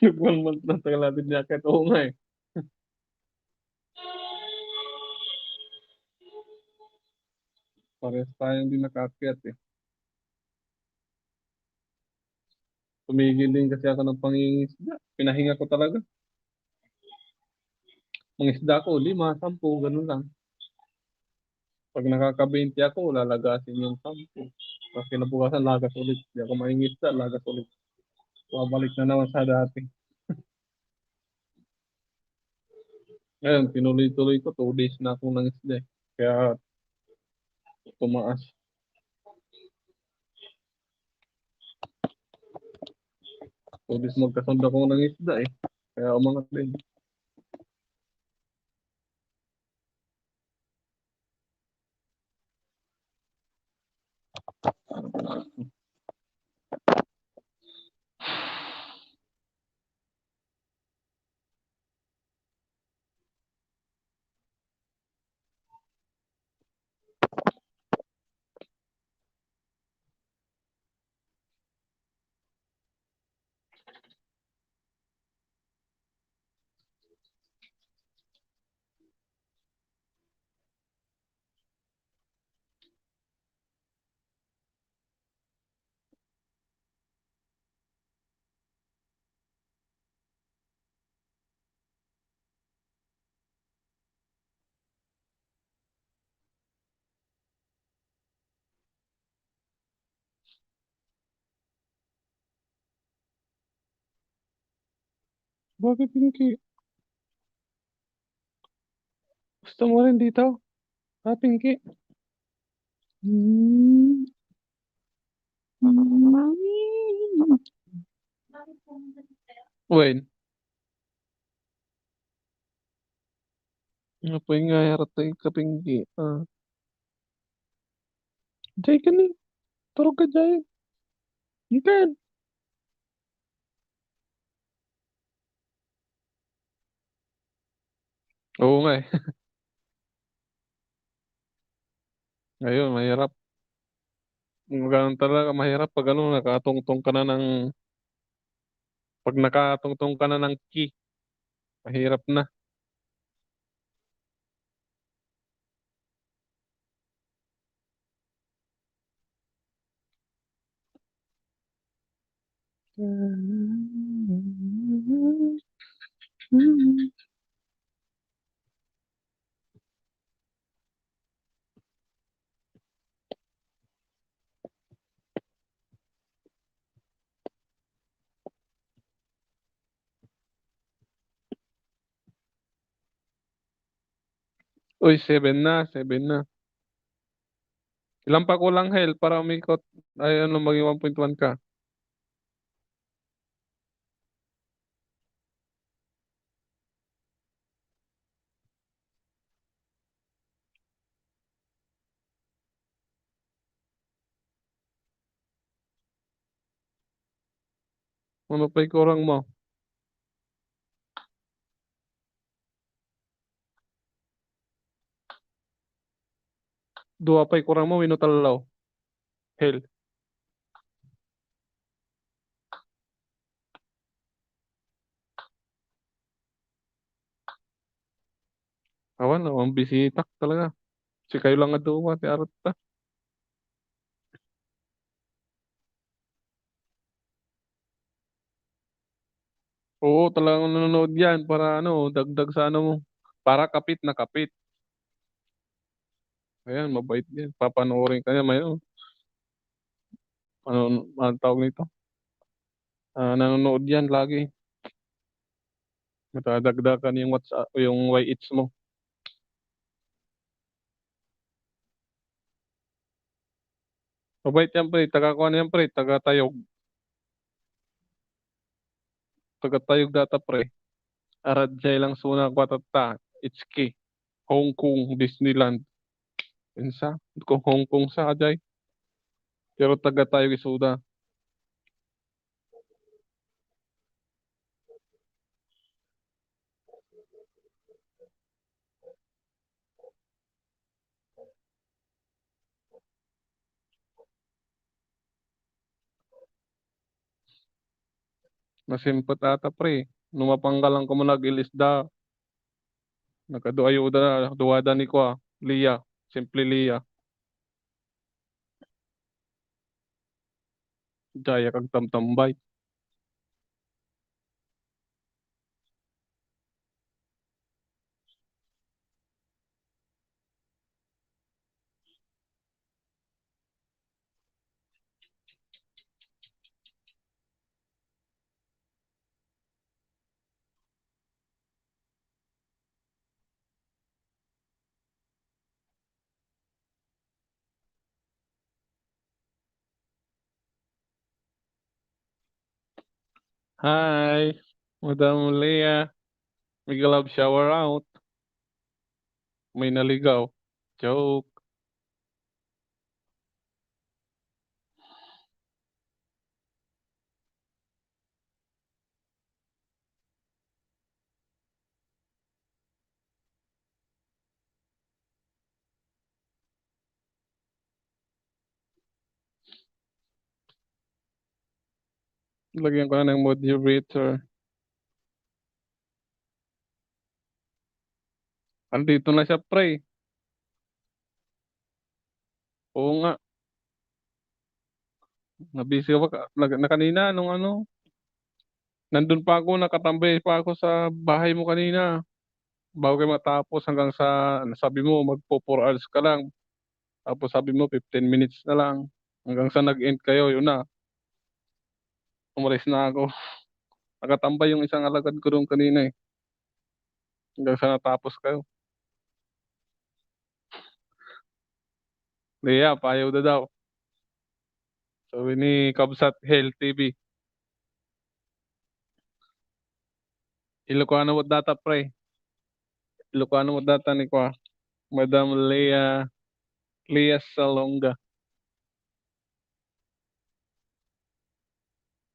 Nag 1 month na tagal natin jacket. Oo nga eh. Parehas tayong din nakaakyat eh. Tumigil din kasi ako ng pangingisda. Pinahinga ko talaga. Mga isda ko, 5, 10, ganun lang. Pag nakaka-20 ako, lalagasin yung 10. Tapos kinabukasan, lagas ulit. Hindi ako maingisda, lagas ulit. Babalik na naman sa dati. Ngayon, tinuloy-tuloy ko, 2 days na akong nangisda eh. Kaya tumaas. 2 days magkasanda akong nangisda eh. Kaya umangat din. Bakit Pinky? Gusto mo rin dito? Ha, Pinky? Hmm. When? Ano po yung nga harap tayo ka Pinky? Ah. Jay ka ni. Turog ka Jay. Ikan. Oo nga eh. Ngayon, mahirap. Ganun talaga, mahirap pag ano, nakatungtong ka na ng, pag nakatungtong ka na ng key, mahirap na. Uy, 7 na, 7 na. Ilang pa kulang hell para umikot? Ay, ano, maging 1.1 ka? Ano pa kurang mo? Dua pa kurang mo, winutalaw. Hell. Awan, ang bisitak talaga. Si kayo lang nga duwa, ti Arta. Oo, talagang nanonood yan para ano, dagdag sa ano mo. Para kapit na kapit. Ayan, mabait yan. Papanoorin ka niya. May, anong tawag nito, nanonood yan lagi, madadagdagan yung yung YH mo. Mabait yan pre, taga-kuwan yan pre, taga-Tayog data pre. Aradjay lang suna kwatata, Ichiki, Hong Kong, Disneyland. Insa, kung Hong Kong sa ajay, pero taga-Tayog isuda. Masimpot ata pre, numapanggalang ko mo nag-ilisda, nagkaduayuda, duwada ni kwa, Lia, simple Lia, jaya kag tamtambay. Hi, Madam Leah, may glove shower out, may naligaw. Joke. Lagyan ko na ng moderator. Andito na siya, pre. Oo nga, nabisi ka ba na kanina nung ano? Nandun pa ako, nakatambay pa ako sa bahay mo kanina. Bago kayo matapos hanggang sa, sabi mo, magpo 4 hours ka lang. Tapos sabi mo, 15 minutes na lang. Hanggang sa nag-end kayo, yun na. Umalis na ako. Nakatambay yung isang alagad ko doon kanina eh. Hanggang sa natapos kayo. Leah, payaw na daw. Sabi ni Kabsat Hell TV. Ilocano mo data pre. Ilocano mo data ni kwa. Madam Leah Salonga.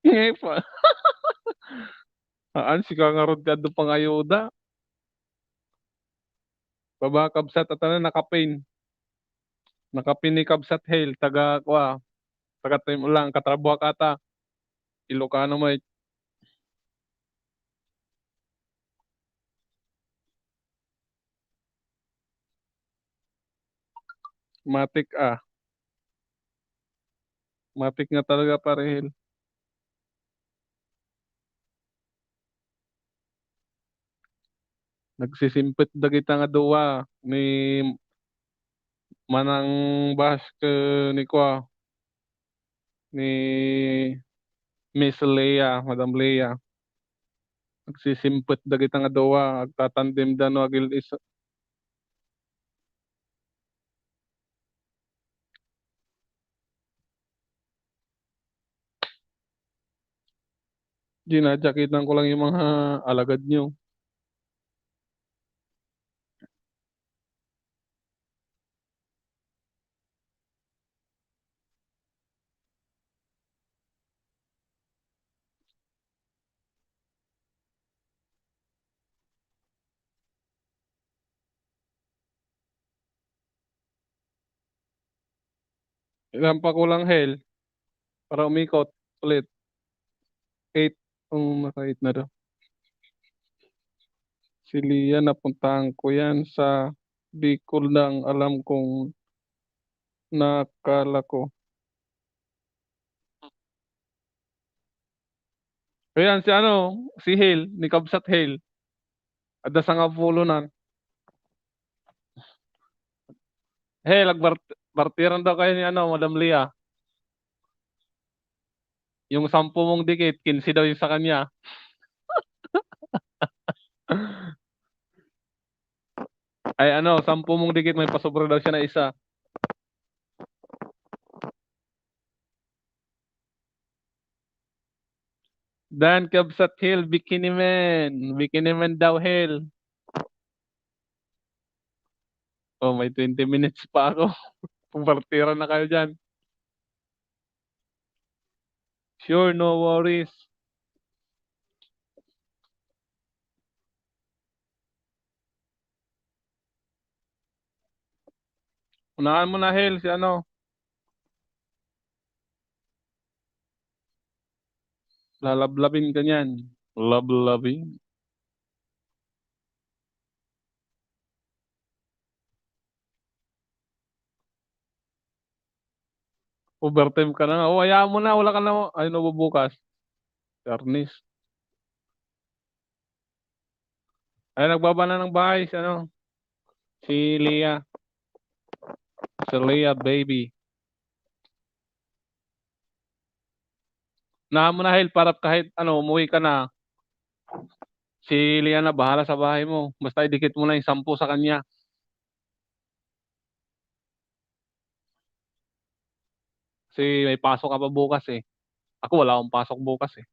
Ngay pa. Aan si kangarod ka do pangayuda. Baba Kabsat at ano nakapin. Nakapin ni Kabsat Hell. Taga kwa. Taga time lang. Katrabuha kata. Ilocano mo eh. Matik ah. Matik nga talaga parehil. Nagsisimpit dagita nga duwa ni Manang Baske ni kwa ni Miss Leia, Madam Leia. Nagsisimpit dagita nga duwa agtatandim dano agil isa. Ginadyakitan ko lang yung mga alagad nyo. Ilan pa kulang hell para umikot ulit. 8. Naka-8 na daw. Si Lia, napuntahan ko yan sa Bicol lang. Alam kong nakala ko. Ayan si ano, si Hale, ni Kabsat Hale. Ada sa nga pulo nan. Hale, bartiran daw kayo ni ano, Madam Lia. Yung 10 mong dikit, 15 daw yung sa kanya. Ay ano, 10 mong dikit may pasobra daw siya na isa. Dan Kabsat Hill, Bikini Man. Bikini Man daw Hill. Oh, may 20 minutes pa ako. Pumartira na kayo dyan. Sure, no worries. Unahan mo na, Hill, si ano. Lalablabin ka niyan. Lablabin. Overtime ka na nga. Oh, hayaan mo na. Wala ka na. Ay, nabubukas. Charnis. Ay, nagbaba na ng bahay. Si ano? Si Leah. Si Leah, baby. Unahan mo na, Hill, para kahit ano, umuwi ka na. Si Leah na bahala sa bahay mo. Basta idikit mo na yung 10 sa kanya. Kasi may pasok ka pa bukas eh. Ako wala akong pasok bukas eh.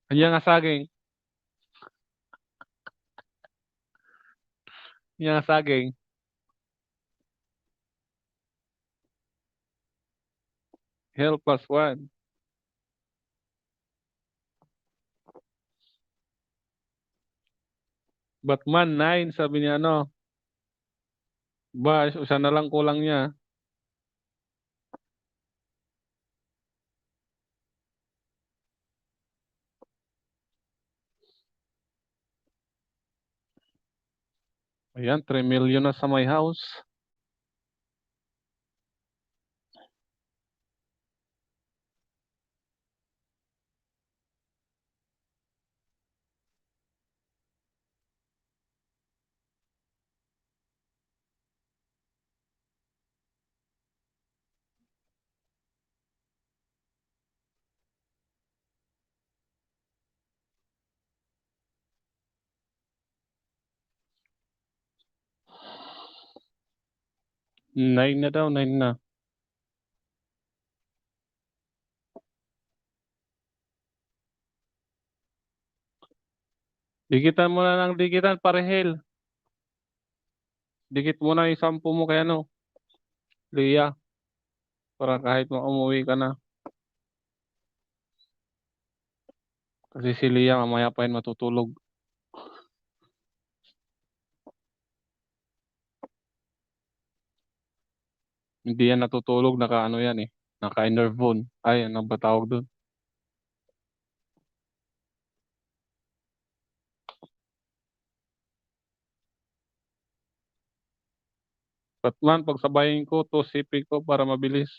Kanya nga saging. Kanya nga saging. Hill plus 1. Batman 9, sabi niya ano. Ba, isa na lang kulang niya. Ayan, 3 million na sa my house. Nine na daw, 9 na. Dikitan mo na ng dikitan, parehel. Dikit mo na yung 10 mo kay ano, Leah. Para kahit mo umuwi ka na. Kasi si Leah mamaya pa yun matutulog. Hindi yan natutulog, naka ano yan eh. Naka-enervone. Ay, ano ba tawag doon? Batman, pagsabayin ko to CP ko para mabilis.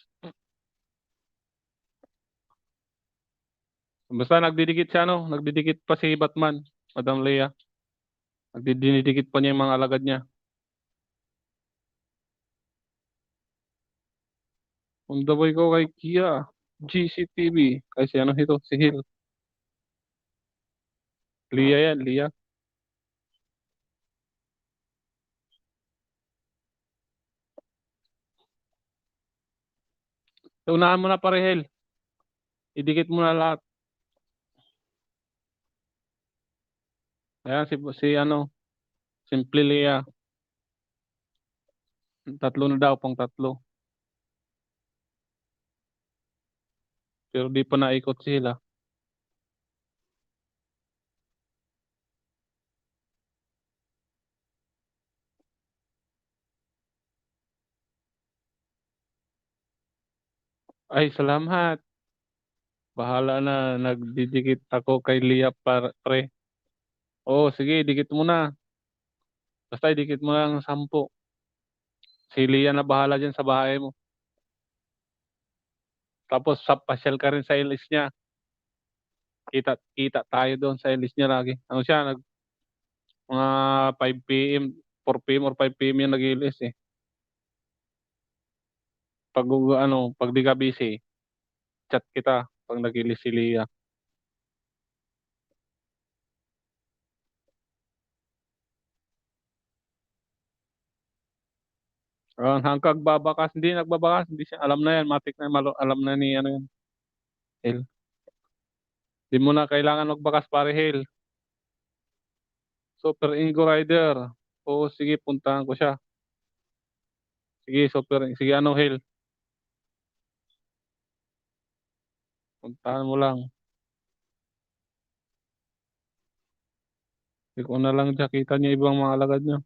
Basta nagdidikit siya, no? Nagdidikit pa si Batman, Madam Leia. Nagdidikit pa niya yung mga alagad niya. Kung dabay ko kay Kia, GCTV. Kasi ano ito, si Hill. Lia yan, Lia. So, unahan mo na pare, Hill. Idikit mo na lahat. Ayan, si ano, Simple Lia. Tatlo na daw, pang tatlo. Pero di pa naikot sila. Ay, salamat. Bahala na, nagdidikit ako kay Lia pre. Oo, sige, dikit mo na. Basta idikit mo lang 10. Si Lia na bahala dyan sa bahay mo. Tapos sa pasyal ka rin sa ilis niya. Kita tayo doon sa ilis niya lagi. Ano siya, Mga 5 PM, 4 PM or 5 PM yan nag-iilis, eh. 'Pag ano, 'pag 'di ka busy, chat kita 'pag nag-ilis si Leah. Hanggang babakas, hindi nagbabakas, hindi siya alam na yan, matik na alam na ni ano yan, Hel. 'Di mo na kailangan magbakas pare Hel. Super Ingo Rider. Oo, sige puntahan ko siya. Sige ano Hel, puntahan mo lang. Ikaw na lang diyan, kita niyo ibang mga alagad niyo.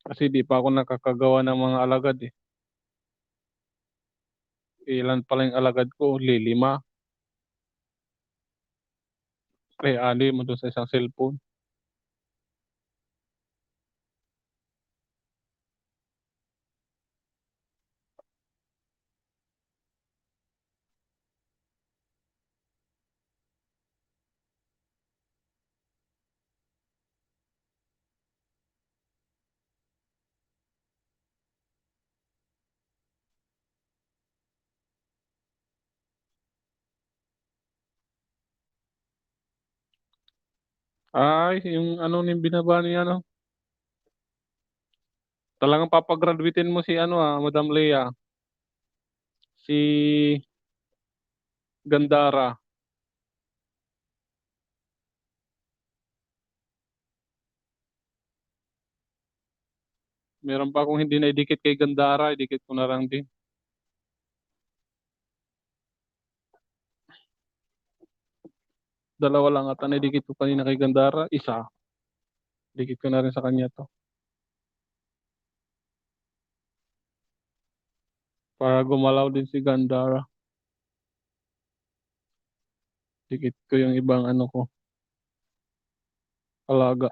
Kasi di pa ako nakakagawa ng mga alagad, eh. Ilan pa lang yung alagad ko, 5. Eh, 6 mo dun sa isang cellphone. Ay, yung ano yung binaba ni ano, talagang papagraduatein mo si ano, Madam Lea, si Gandara. Meron pa akong hindi naidikit kay Gandara, idikit ko na lang din. Dalawa lang ata naidikit ko kanina kay Gandara, isa. Dikit ko na rin sa kanya to. Para gumalaw din si Gandara. Dikit ko yung ibang ano ko, alaga.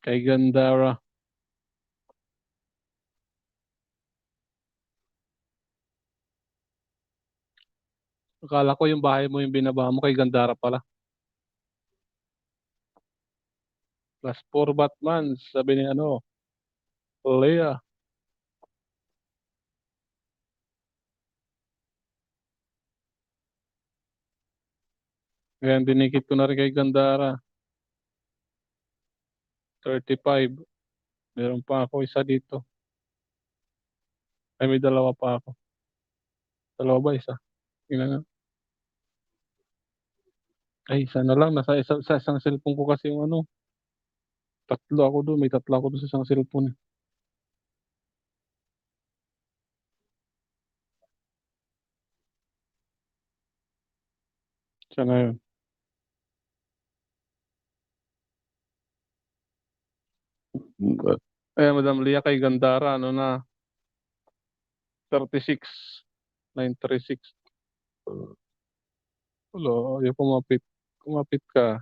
Kay Gandara. Akala ko yung bahay mo yung binaba mo kay Gandara pala. +4 Batman, sabi ni ano, Lea. Ngayon dinikit ko na rin kay Gandara. 35. Meron pa ako isa dito. Ay, may dalawa pa ako. Dalawa ba isa? Tingnan nga. Ay, isa na lang. Sa isang cellphone ko kasi yung ano. Tatlo ako doon. May tatlo ako doon sa isang cellphone, eh. Siya na yun. Eh, Madam Lia kay Gandara, ano na, 36. 936. Wala, ayaw kumapit. Kumapit ka.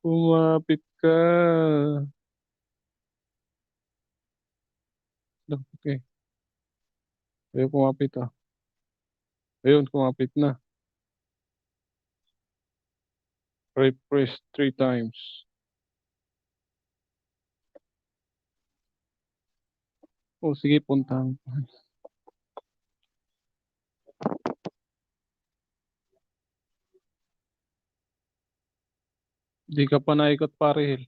Kumapit ka. Okay. Ayaw kumapit, ah. Ayun, kumapit na. Refresh 3 times. O, sige, puntahan. Di ka pa naikot, pare.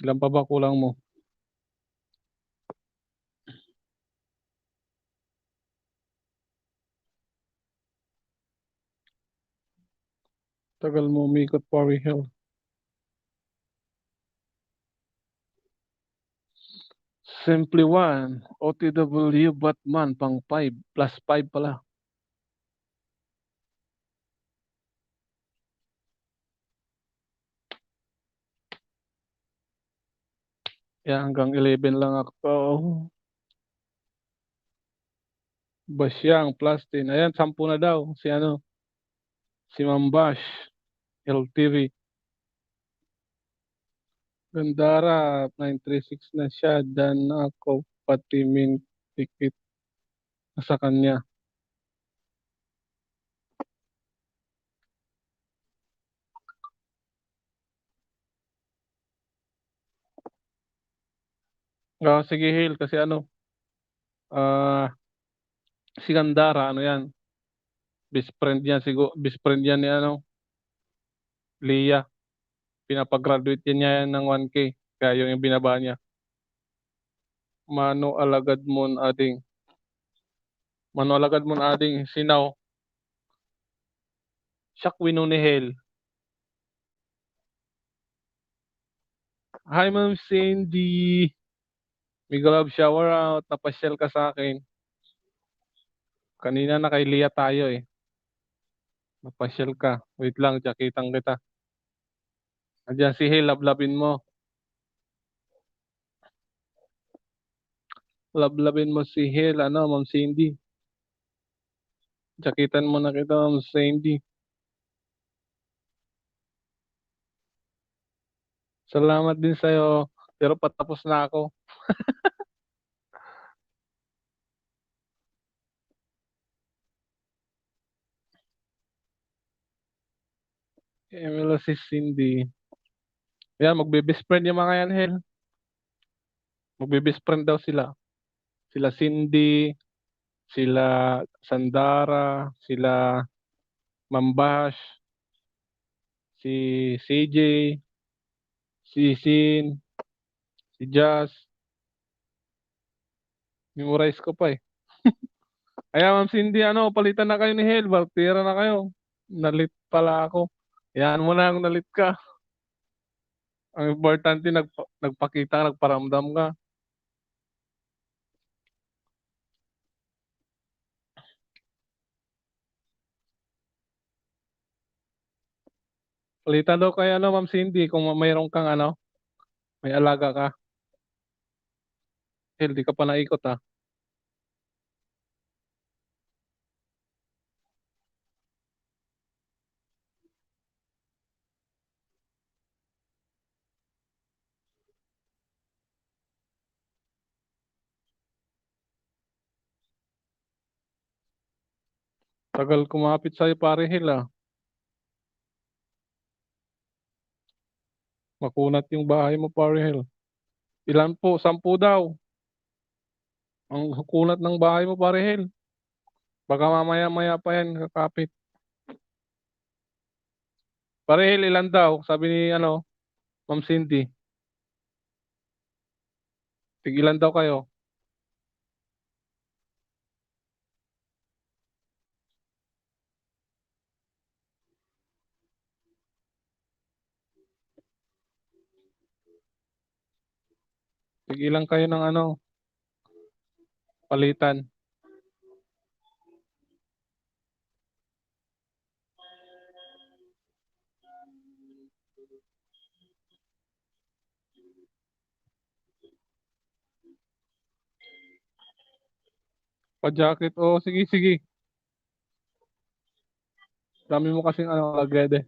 Ilan pa ba kulang mo? Tagal mo umikot, pare Hill. Simply one. OTW Batman pang 5. +5 pala. Kaya hanggang 11 lang ako. Basyang, Plastin. Ayan, 10 na daw. Si ano, si Mambash, LTV. Gandara, 936 na siya. Dan ako, pati min ticket na sa kanya. Sige, Hil, kasi ano, ah, si Gandara, ano yan, best friend yan ni ano, Lia. Pinapag-graduate niya yan ng 1K. Kaya yun yung binaba niya. Mano alagad mon ading. Mano alagad mon ading sinaw. Siyak wino ni Hel. Hi, Ma'am Cindy. May glove shower out. Napasyal ka sa akin. Kanina na kay Lia tayo eh. Napasyal ka. Wait lang, jakitang kita. Andiyan si Hel, lablabin mo. Lablabin mo si Hel, ano, Ma'am Cindy. Jakitan mo na kita, Ma'am Cindy. Salamat din sa'yo. Pero patapos na ako. Emila si Cindy. Yan, magbe-best friend yung mga yan, Hel. Magbe-best friend daw sila. Sila Cindy, sila Sandara, sila Mambash, si CJ, si Sin, si Jazz. Memorize ko pa eh. Kaya Ma'am Cindy, ano, palitan na kayo ni Hel. Tira na kayo. Nalit pala ako. Yan mo na kung nalit ka. Ang importante, nagpakita, nagparamdam ka. Palitan daw kayo, ano, Ma'am Cindy, kung mayroon kang, ano, may alaga ka. Hel, di ka pa naikot ah. Tagal kumapit sa'yo, pare Hel ah. Makunat yung bahay mo, pare Hel. Ilan po? 10 daw. Ang kunat ng bahay mo, pare Hel. Baka mamaya-maya pa yan kakapit. Pare Hel, ilan daw? Sabi ni, ano, Ma'am Cindy. Tigilan daw kayo. Tigilan kayo ng, ano, palitan. Pa-jacket. Oh, sige, sige. Dami mo kasing, ano, agad eh.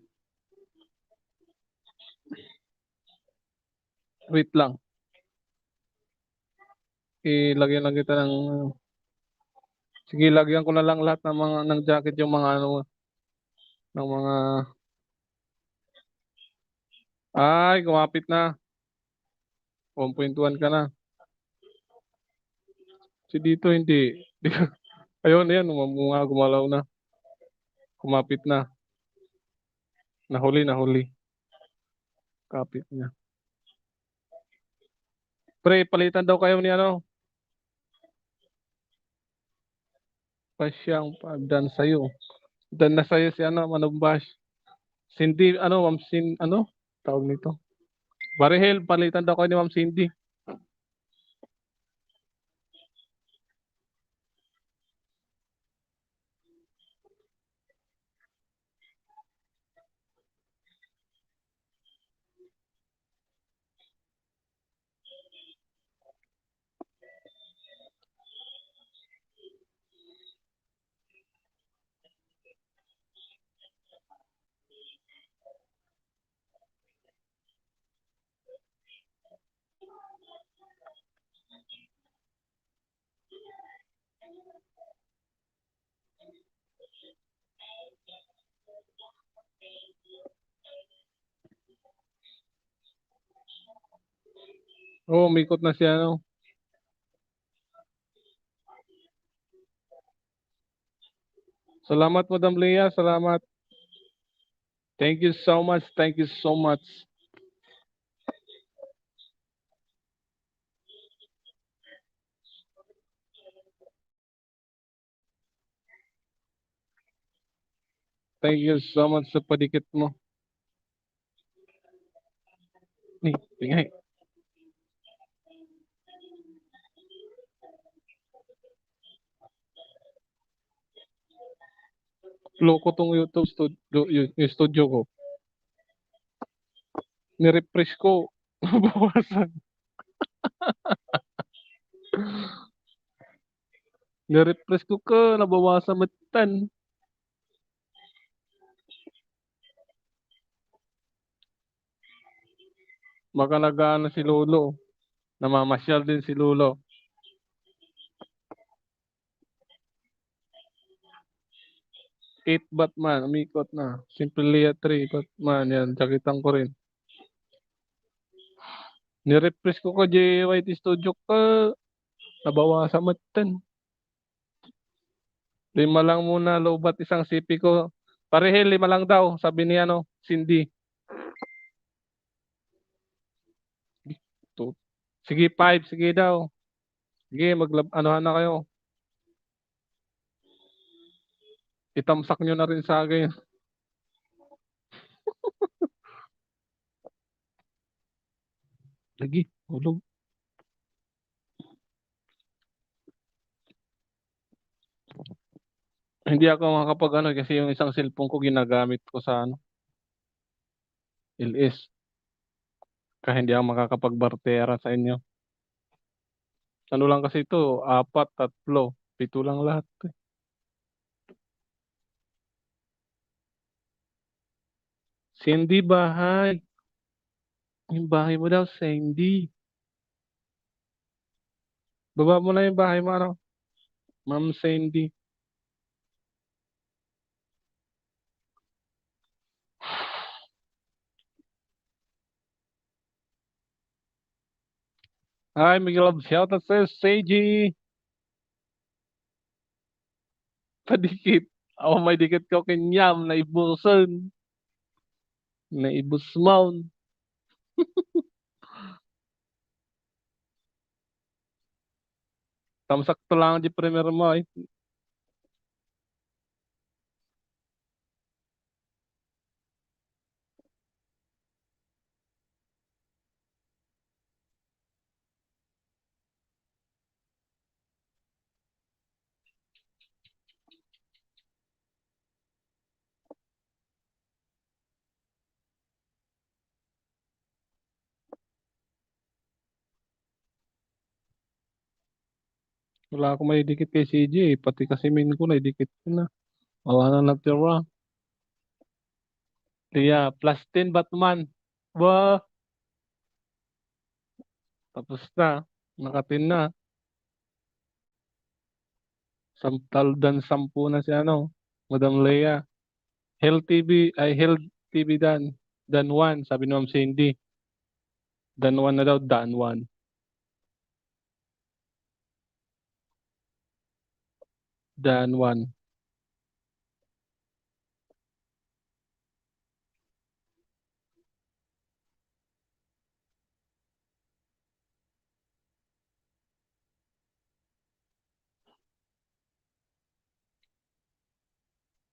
Wait lang. Ilagyan lang kita ng, sige, lagyan ko na lang lahat ng mga, ng jacket yung mga, ano, ng mga, ay, kumapit na. 1.1 ka na. Si dito, hindi. Ayun, ayan, gumalaw na. Kumapit na. Nahuli, nahuli. Kapit niya. Pre, palitan daw kayo ni ano, pasyang dan sa'yo. Dan na sa'yo si ano, Manumbash. Cindy, ano, Ma'am Sin, ano, tawag nito. Barihel, palitan daw kayo ni Ma'am Cindy. Oo, umikot na si ano. Salamat, Madam Leah. Salamat. Thank you so much. Thank you so much. Thank you so much sa padikit mo. Ni, tingay. Loko tong YouTube studio, yung studio ko. Ni-refresh ko. Nabawasan. Ni-refresh ko ka. Nabawasan matan. Baka nag-ano si Lolo. Namamasyal din si Lolo. 8 Batman, umikot na. Simple Leia 3, Batman, yan, sakitan ko rin. Ni-refresh ko ka JYT Studio ka, nabawasan matan. 5 lang muna, lobat isang CP ko. Parehel, 5 lang daw, sabi ni ano, Cindy. To- Sige, 5, sige daw. Sige, ano na kayo. Itamsak nyo na rin sa akin. Lagi, hulog. Hindi ako makakapag ano kasi yung isang cellphone ko ginagamit ko sa ano, LS. Kaya hindi ako makakapagbartera sa inyo. Ano lang kasi ito, 4, 3, 7 lang lahat. Cindy, bahay. Yung bahay mo daw, Cindy. Baba mo na yung bahay mo, ano? Ma'am Cindy. Hi, Miguel Love. Shoutout sa'yo, Seiji. Padikit. Ako may dikit ko kinyam na ibusan. Na ibusmaun. Tamsakto lang di premier mo eh. Wala akong may dikit kay CJ eh. Pati kasi min ko na idikit ko na. Wala na natira. Kaya plus 10 Batman. Ba, tapos na. Nakatin na. Samtal dan 10 na si ano. Madam Leia. Health TV, ay Health TV Dan. Dan 1, sabi ni Ma'am Cindy. Dan 1 na daw, Dan 1. Dan 1.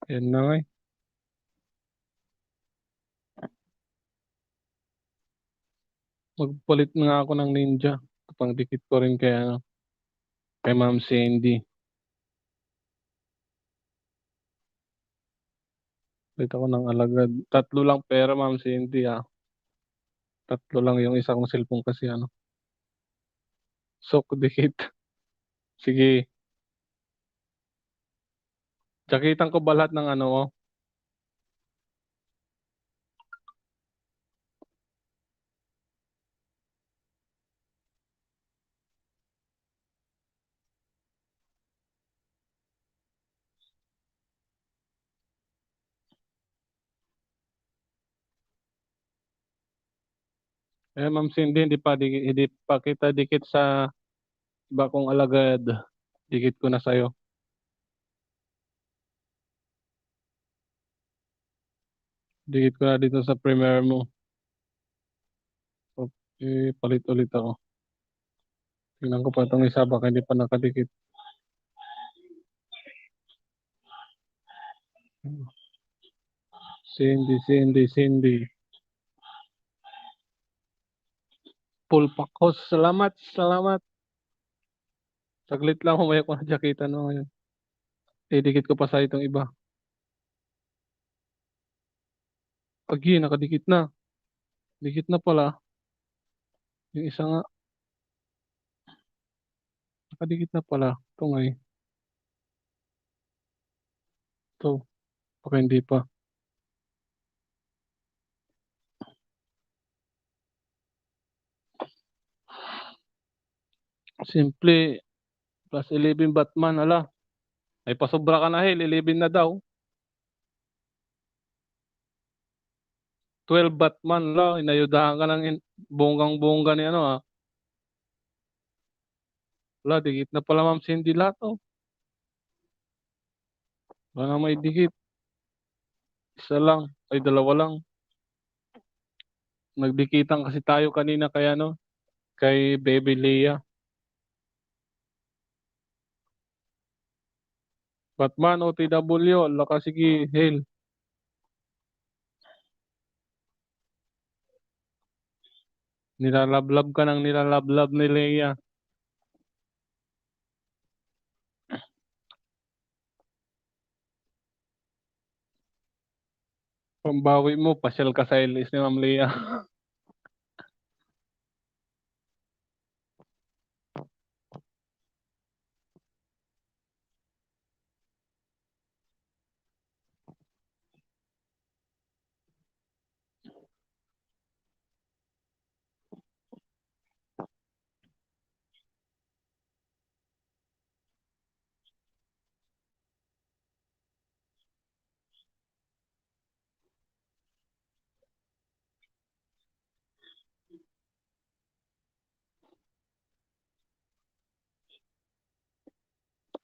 Yan na nga eh. Magpalit na nga ako ng ninja. Pang dikit ko rin kay, ano, kay Ma'am Cindy. Palit ako ng alagad. 3 lang pera, Ma'am Cindy ah. 3 lang yung isang cellphone kasi ano. Sok dikit. Sige. Jakitan ko ba lahat ng ano mo? Eh, Ma'am Cindy, hindi pa kita dikit sa iba kong alagad. Dikit ko na sa'yo. Dikit ko na dito sa premiere mo. Okay, palit ulit ako. Tingnan ko pa itong isa, baka hindi pa nakadikit. Cindy, Cindy, Cindy. Full pack host. Salamat, salamat. Saglit lang, humaya ko na jakita no ngayon. Didikit ko pa sa itong iba. Agi, nakadikit na. Dikit na pala. Yung isa nga, nakadikit na pala. Ito nga eh. Ito, baka hindi pa. Simple, plus 11 Batman, ala. Ay pasobra ka na, Hel, 11 na daw. 12 Batman, la. Inayudahan ka ng bonggang-bongga ni ano ah. Wala, dikit na pala Ma'am Cindy lahat oh. Wala na may dikit. Isa lang, ay dalawa lang. Nagdikitan kasi tayo kanina kay ano, kay Baby Leia. Batman, OTW, lakas sige, Hel. Nilalablab ka ng nilalablab ni Leia. Pambawi mo, pasyal ka sa LS ni Ma'am Leia.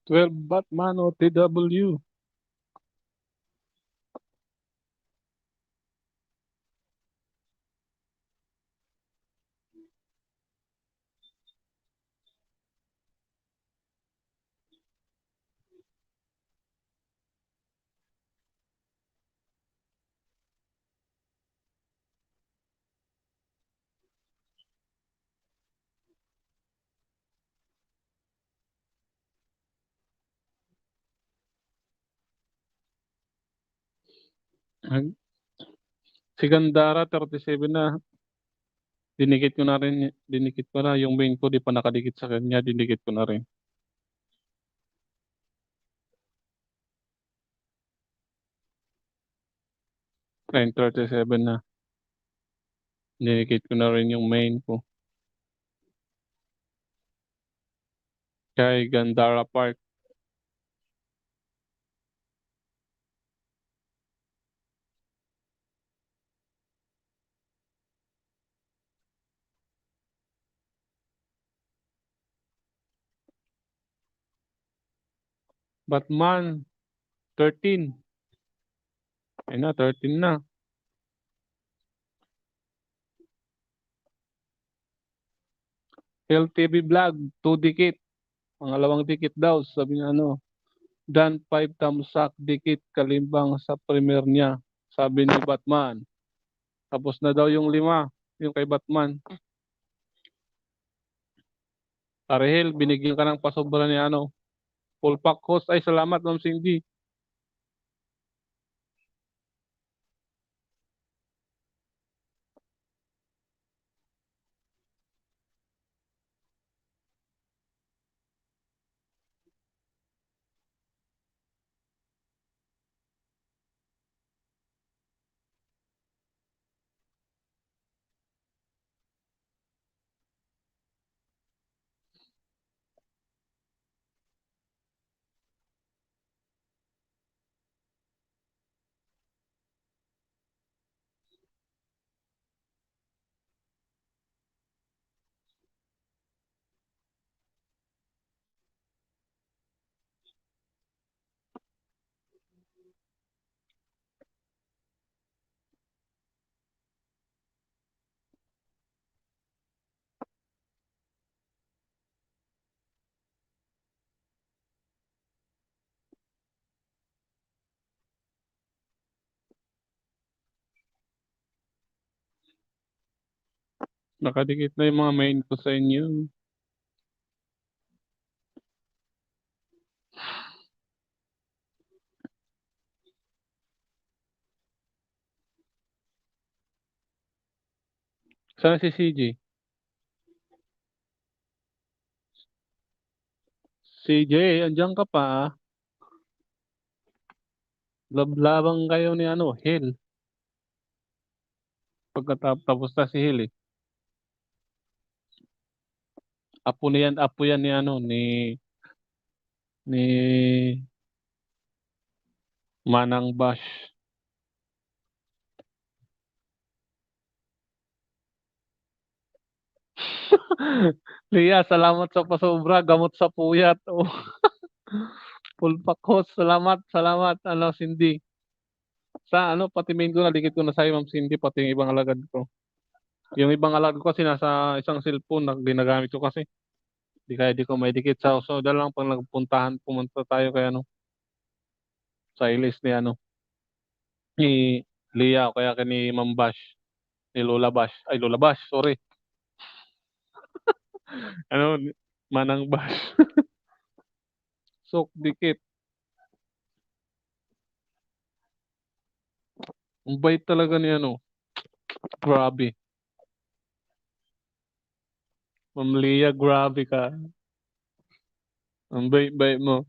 12 Batman, OTW. Si Gandara, 37 na. Dinikit ko na. Yung main ko, di pa nakadikit sa kanya, dinikit ko na rin. Line 37 na. Dinikit ko na rin yung main ko. Kay Gandara Park. Batman, 13. Ayun na, 13 na. LTV Vlog, 2 dikit. Pangalawang dikit daw, sabi niya ano. Dan 5 tamsak dikit kalimbang sa premiere niya. Sabi ni Batman. Tapos na daw yung 5, yung kay Batman. Arihel, binigyan ka ng pasobra ni ano. Full pack host. Ay, salamat, Ma'am Cindy. Nakadikit na yung mga main ko sa inyo. Saan si CJ? CJ, andiyan ka pa, ah. Lablabang kayo ni ano, Hill. Pagkatapos na si Hill, eh. Apo yan ni ano, ni Manang Bash. Lia, salamat sa pasobra, gamot sa puyat. Oh, full pack host. Salamat, salamat. Ano, Cindy. Sa ano, pati main ko, nalikit ko na sa'yo, Ma'am Cindy, pati yung ibang alagad ko. Yung ibang alagad ko kasi nasa isang cellphone na ginagamit ko kasi. Di ko may dikit sa so lang pag nagpuntahan, pumunta tayo kay ano, sa ilis ni ano, ni Lia o kaya kay ni Ma'am Bash, ni Lola Bash. Ay, Lola Bash, sorry. Ano, Manang Bash. Sok dikit. Ang bait talaga ni ano, grabe. Ma'am Lia, grabe ka. Ang bait-bait mo.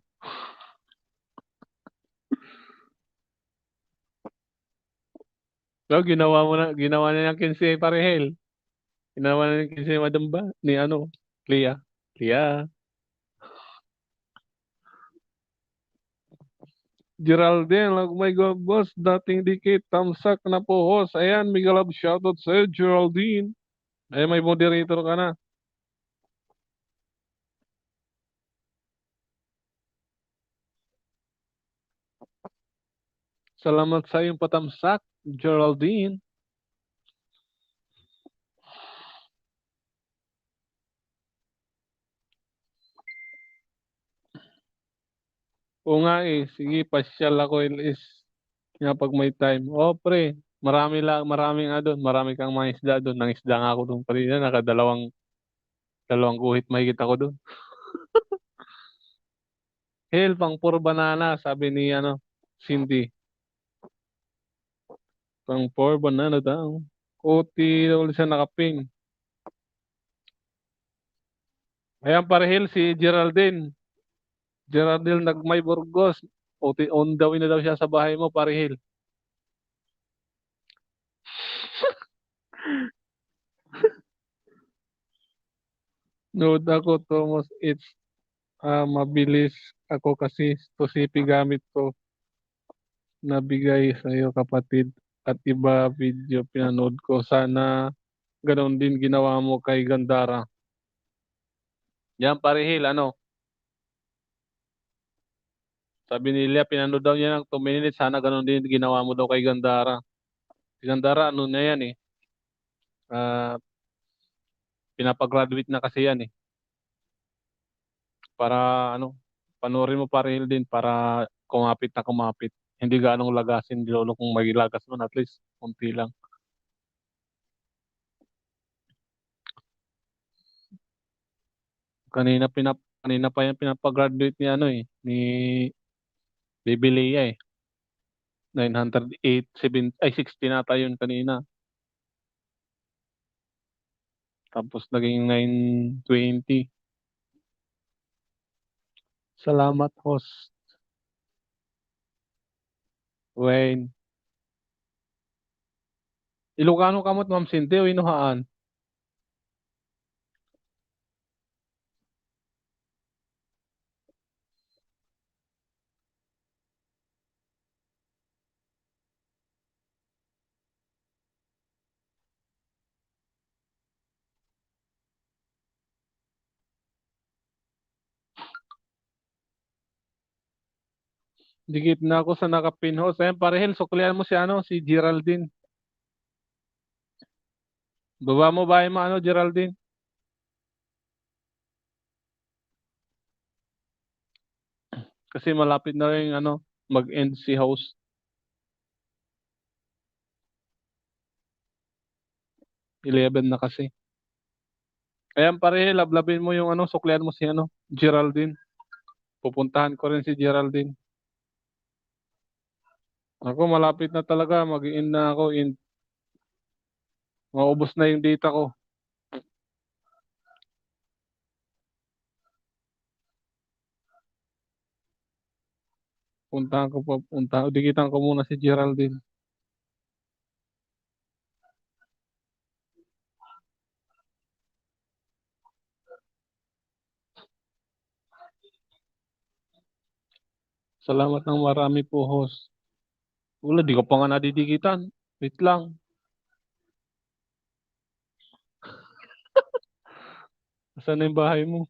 So, ginawa na niyang 15 parehel. Ginawa na niyang 15 Madam ba? Ni ano, Lia. Lia. Geraldine, like, oh my God, boss, dating dikit, tamsak na po, host. Ayan, mega love shoutout sa'yo, Geraldine. Ayan, may moderator ka na. Salamat sa iyong patamsak, Geraldine. Oo nga eh, sige, pasyal ako is nga pag may time. Oh, pre, maraming nga doon, marami kang mga isda doon. Nang isda nga ako doon kanina, dalawang guhit mahigit ako doon. Hell, pang puro banana, sabi ni ano, Cindy. Pang puro banana daw. OT daw ulit siya nakaping. Ayan parehil si Geraldine. Geraldine Nagmay Burgos. OT on the way na daw siya sa bahay mo, parehil. Nood ako, Thomas, it's mabilis ako kasi to CP gamit ko nabigay sa iyo kapatid at iba video pinanood ko. Sana ganoon din ginawa mo kay Gandara. Yan parehil, ano, sabi nila pinanood daw niya ng 2 minutes, sana ganoon din ginawa mo daw kay Gandara. Si Gandara, ano na yan eh, ah, pinapagraduate na kasi yan eh. Para ano, panoorin mo parehil din para kumapit na kumapit. Hindi ganong lagasin, lalo kung may lagas man at least, kunti lang. Kanina pa yan pinapagraduate ni ano eh, ni Baby Leia eh. 908, 7, ay 60 nata yun kanina. Tapos naging 920. Salamat, host. Wayne. Ilocano kamot, Ma'am Cynthia, o Inuhaan? Dikit na ako sa nakapin host. Ayan, parehil, suklian mo si ano, si Geraldine. Baba mo ba yung ano, Geraldine? Kasi malapit na rin ano, mag-end si host. 11 na kasi. Ayan pare, lablabin mo yung ano, suklian mo si ano, Geraldine. Pupuntahan ko rin si Geraldine. Ako, malapit na talaga. Mag-in na ako. Maubos na yung data ko. Puntahan ko pa. Dikitan ko muna si Geraldine. Salamat ng marami po, host. Wala, di ko pa nga nadidikitan. Wait lang. Saan na yung bahay mo?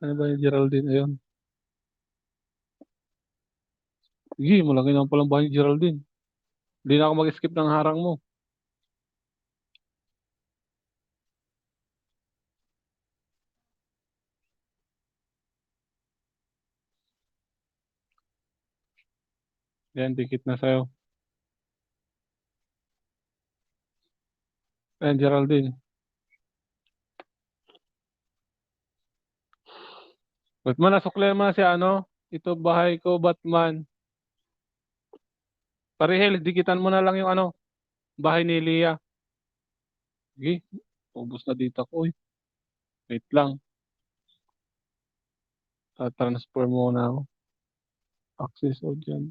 Ano ba yung Geraldine? Ayun. Sige, malaki naman palang bahay ni Geraldine. Hindi na ako mag-skip ng harang mo. Yan, dikit na sa'yo. Ayan, Geraldine. Batman, nasuklihan mo na si ano? Ito bahay ko, Batman. Parihel, dikitan mo na lang yung ano, bahay ni Lia. Sige, ubos na dito ko. Wait lang. Transfer muna ako. Access o dyan.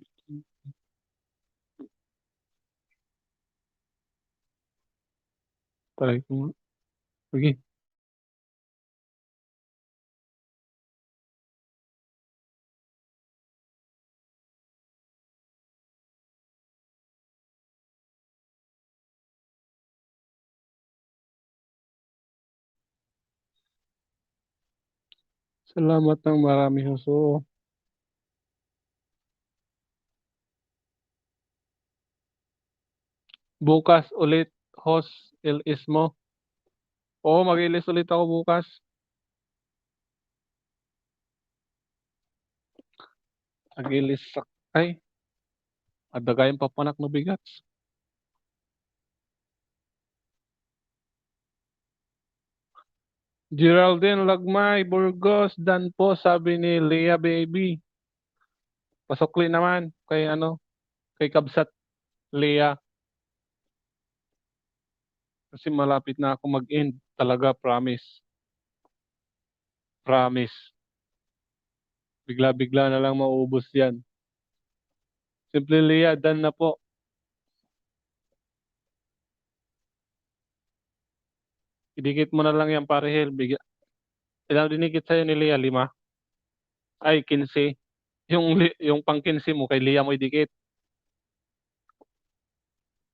Try ko. Sige. Salamat ng marami, Huso. Bukas ulit, host, ilis mo. Oo, mag-ilis ulit ako bukas. Mag-ilis sa... Ay, adagayin pa panak no bigat. Geraldine Lagmay, Burgos, dan po, sabi ni Leah Baby. Pasukli naman kay ano, kay Kabsat Leah. Kasi malapit na ako mag-end. Talaga, promise. Promise. Bigla-bigla na lang mauubos yan. Simple Leah, dan na po. Idikit mo na lang yan, parehel. Ilang dinikit sa'yo ni Leah? 5? Ay, 15. Yung pang 15 mo, kay Leah mo idikit.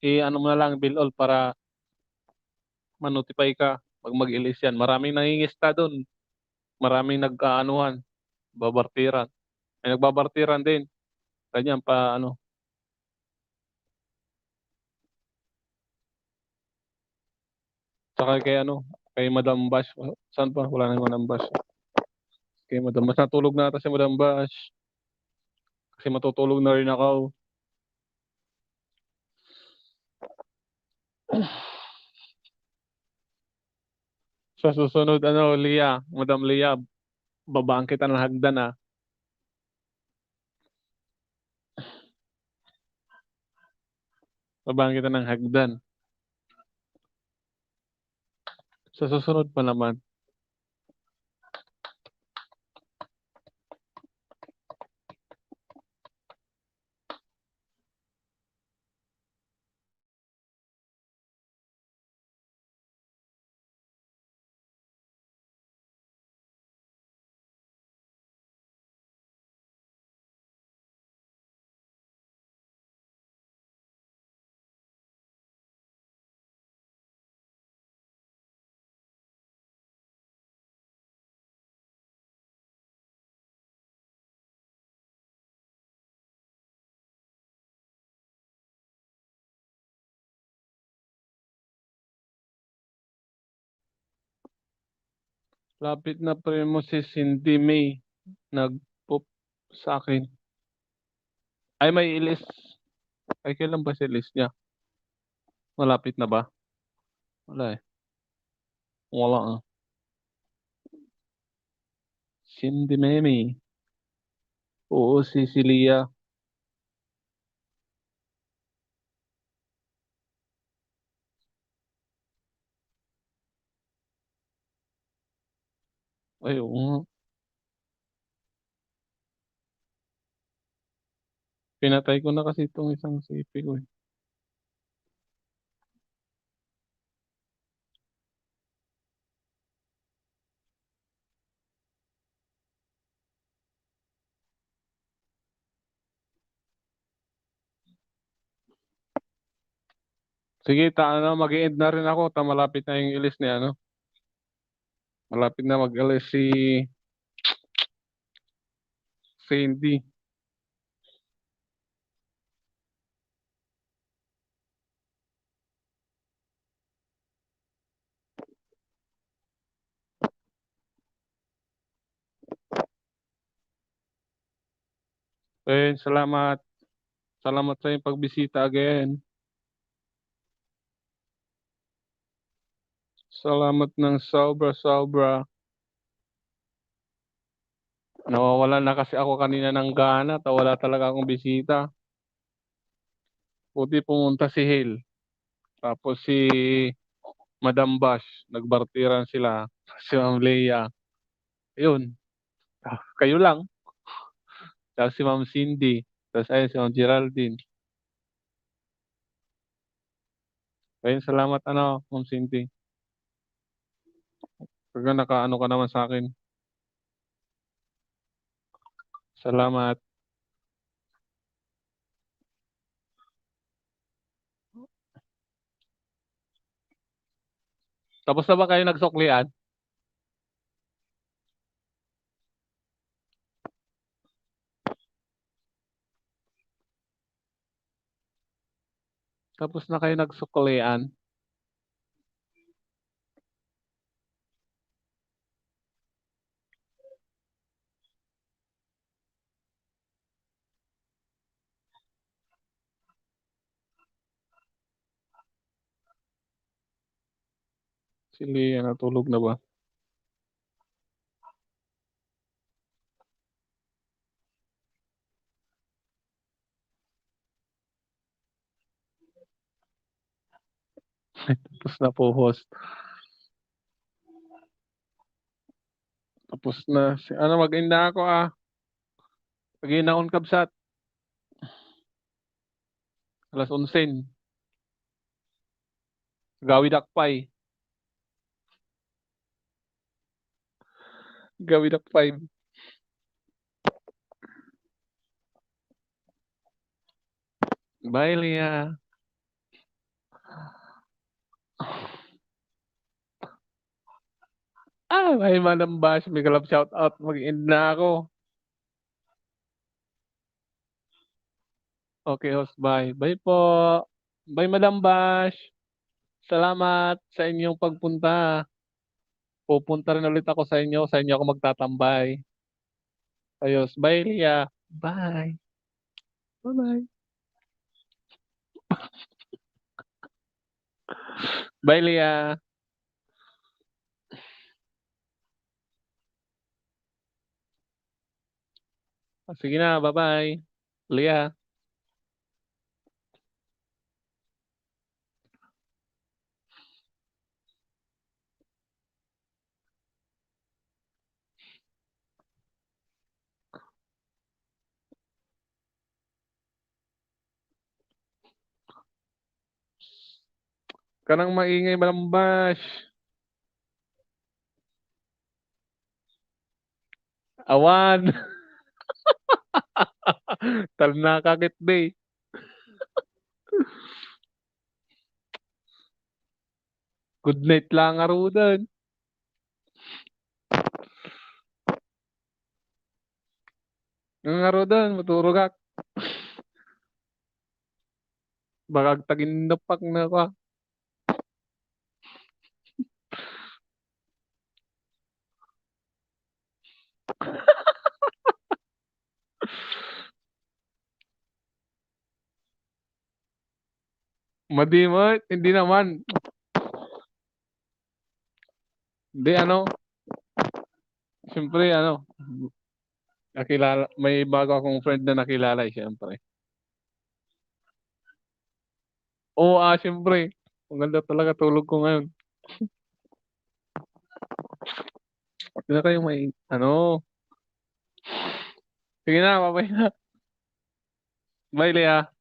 I-ano mo na lang, bill all para ma-notify ka pag mag-ilis yan. Maraming nangingista doon. Maraming nag-aanuhan, babartiran. May nagbabartiran din. Ganyan pa ano. Saka kay ano, kay Madam Bash. Saan pa? Wala na yung Madam Bash. Kay Madam Bash. Natulog na ata si Madam Bash. Kasi matutulog na rin ako. Sa susunod, ano, Lia, Madam Lia, babaan kita ng hagdan ah. Babaan kita ng hagdan. Sa susunod pa naman. Lapit na pre mo si Cindy May. Nag-pop sa akin. Ay, may ilis. Ay, kailan ba si ilis niya? Malapit na ba? Wala eh. Wala, Cindy Meme. Oo, si Lia. Ay, oo nga. Pinatay ko na kasi itong isang sipi ko, eh. Sige, mag-e-end na rin ako. Malapit na yung ilis ni ano. Malapit na mag-alis si Cindy. Salamat. Salamat sa iyong pagbisita again. Salamat ng sobra-sobra. Nawawalan na kasi ako kanina ng gana at wala talaga akong bisita. Buti pumunta si Hale. Tapos si Madam Bash. Nagbartiran sila. Si Ma'am Leia. Yun. Kayo lang. Tapos si Ma'am Cindy. Tapos ayun si Ma'am Geraldine. Ayun, salamat Ma'am Cindy. Pagka nakaano ka naman sa akin. Salamat. Tapos na ba kayo nagsuklian? Tapos na kayo nagsuklian? Si Leia natulog na ba? Tapos na po, host. Tapos na. Mag-end na ako ah. Pag-in na akong kabsat. Alas 11. Gawi dakpay. Gawi dakpay. Bye, Leia. Bye, Madam Bash. May kalab shout out. Mag-end na ako. Okay, host. Bye. Bye po. Bye, Madam Bash. Salamat sa inyong pagpunta. Pupunta rin ulit ako sa inyo. Sa inyo ako magtatambay. Ayos. Bye, Leia. Bye. Bye-bye. Bye, Leia. Sige na. Bye-bye. Leia. Kanang maingay, Madam Bash. Awan. Tal nakakit day. Good night lang nga doon. Nga doon, maturog ak. Bakag tagindapak na ko. Madi mo, hindi naman. Hindi ano, siyempre ano, nakilala, may bago akong friend na nakilala eh, siyempre. Oo, siyempre. Ang ganda talaga tulog ko ngayon. Pati na kayo may, ano, sige na, babay na. Bye, Lea.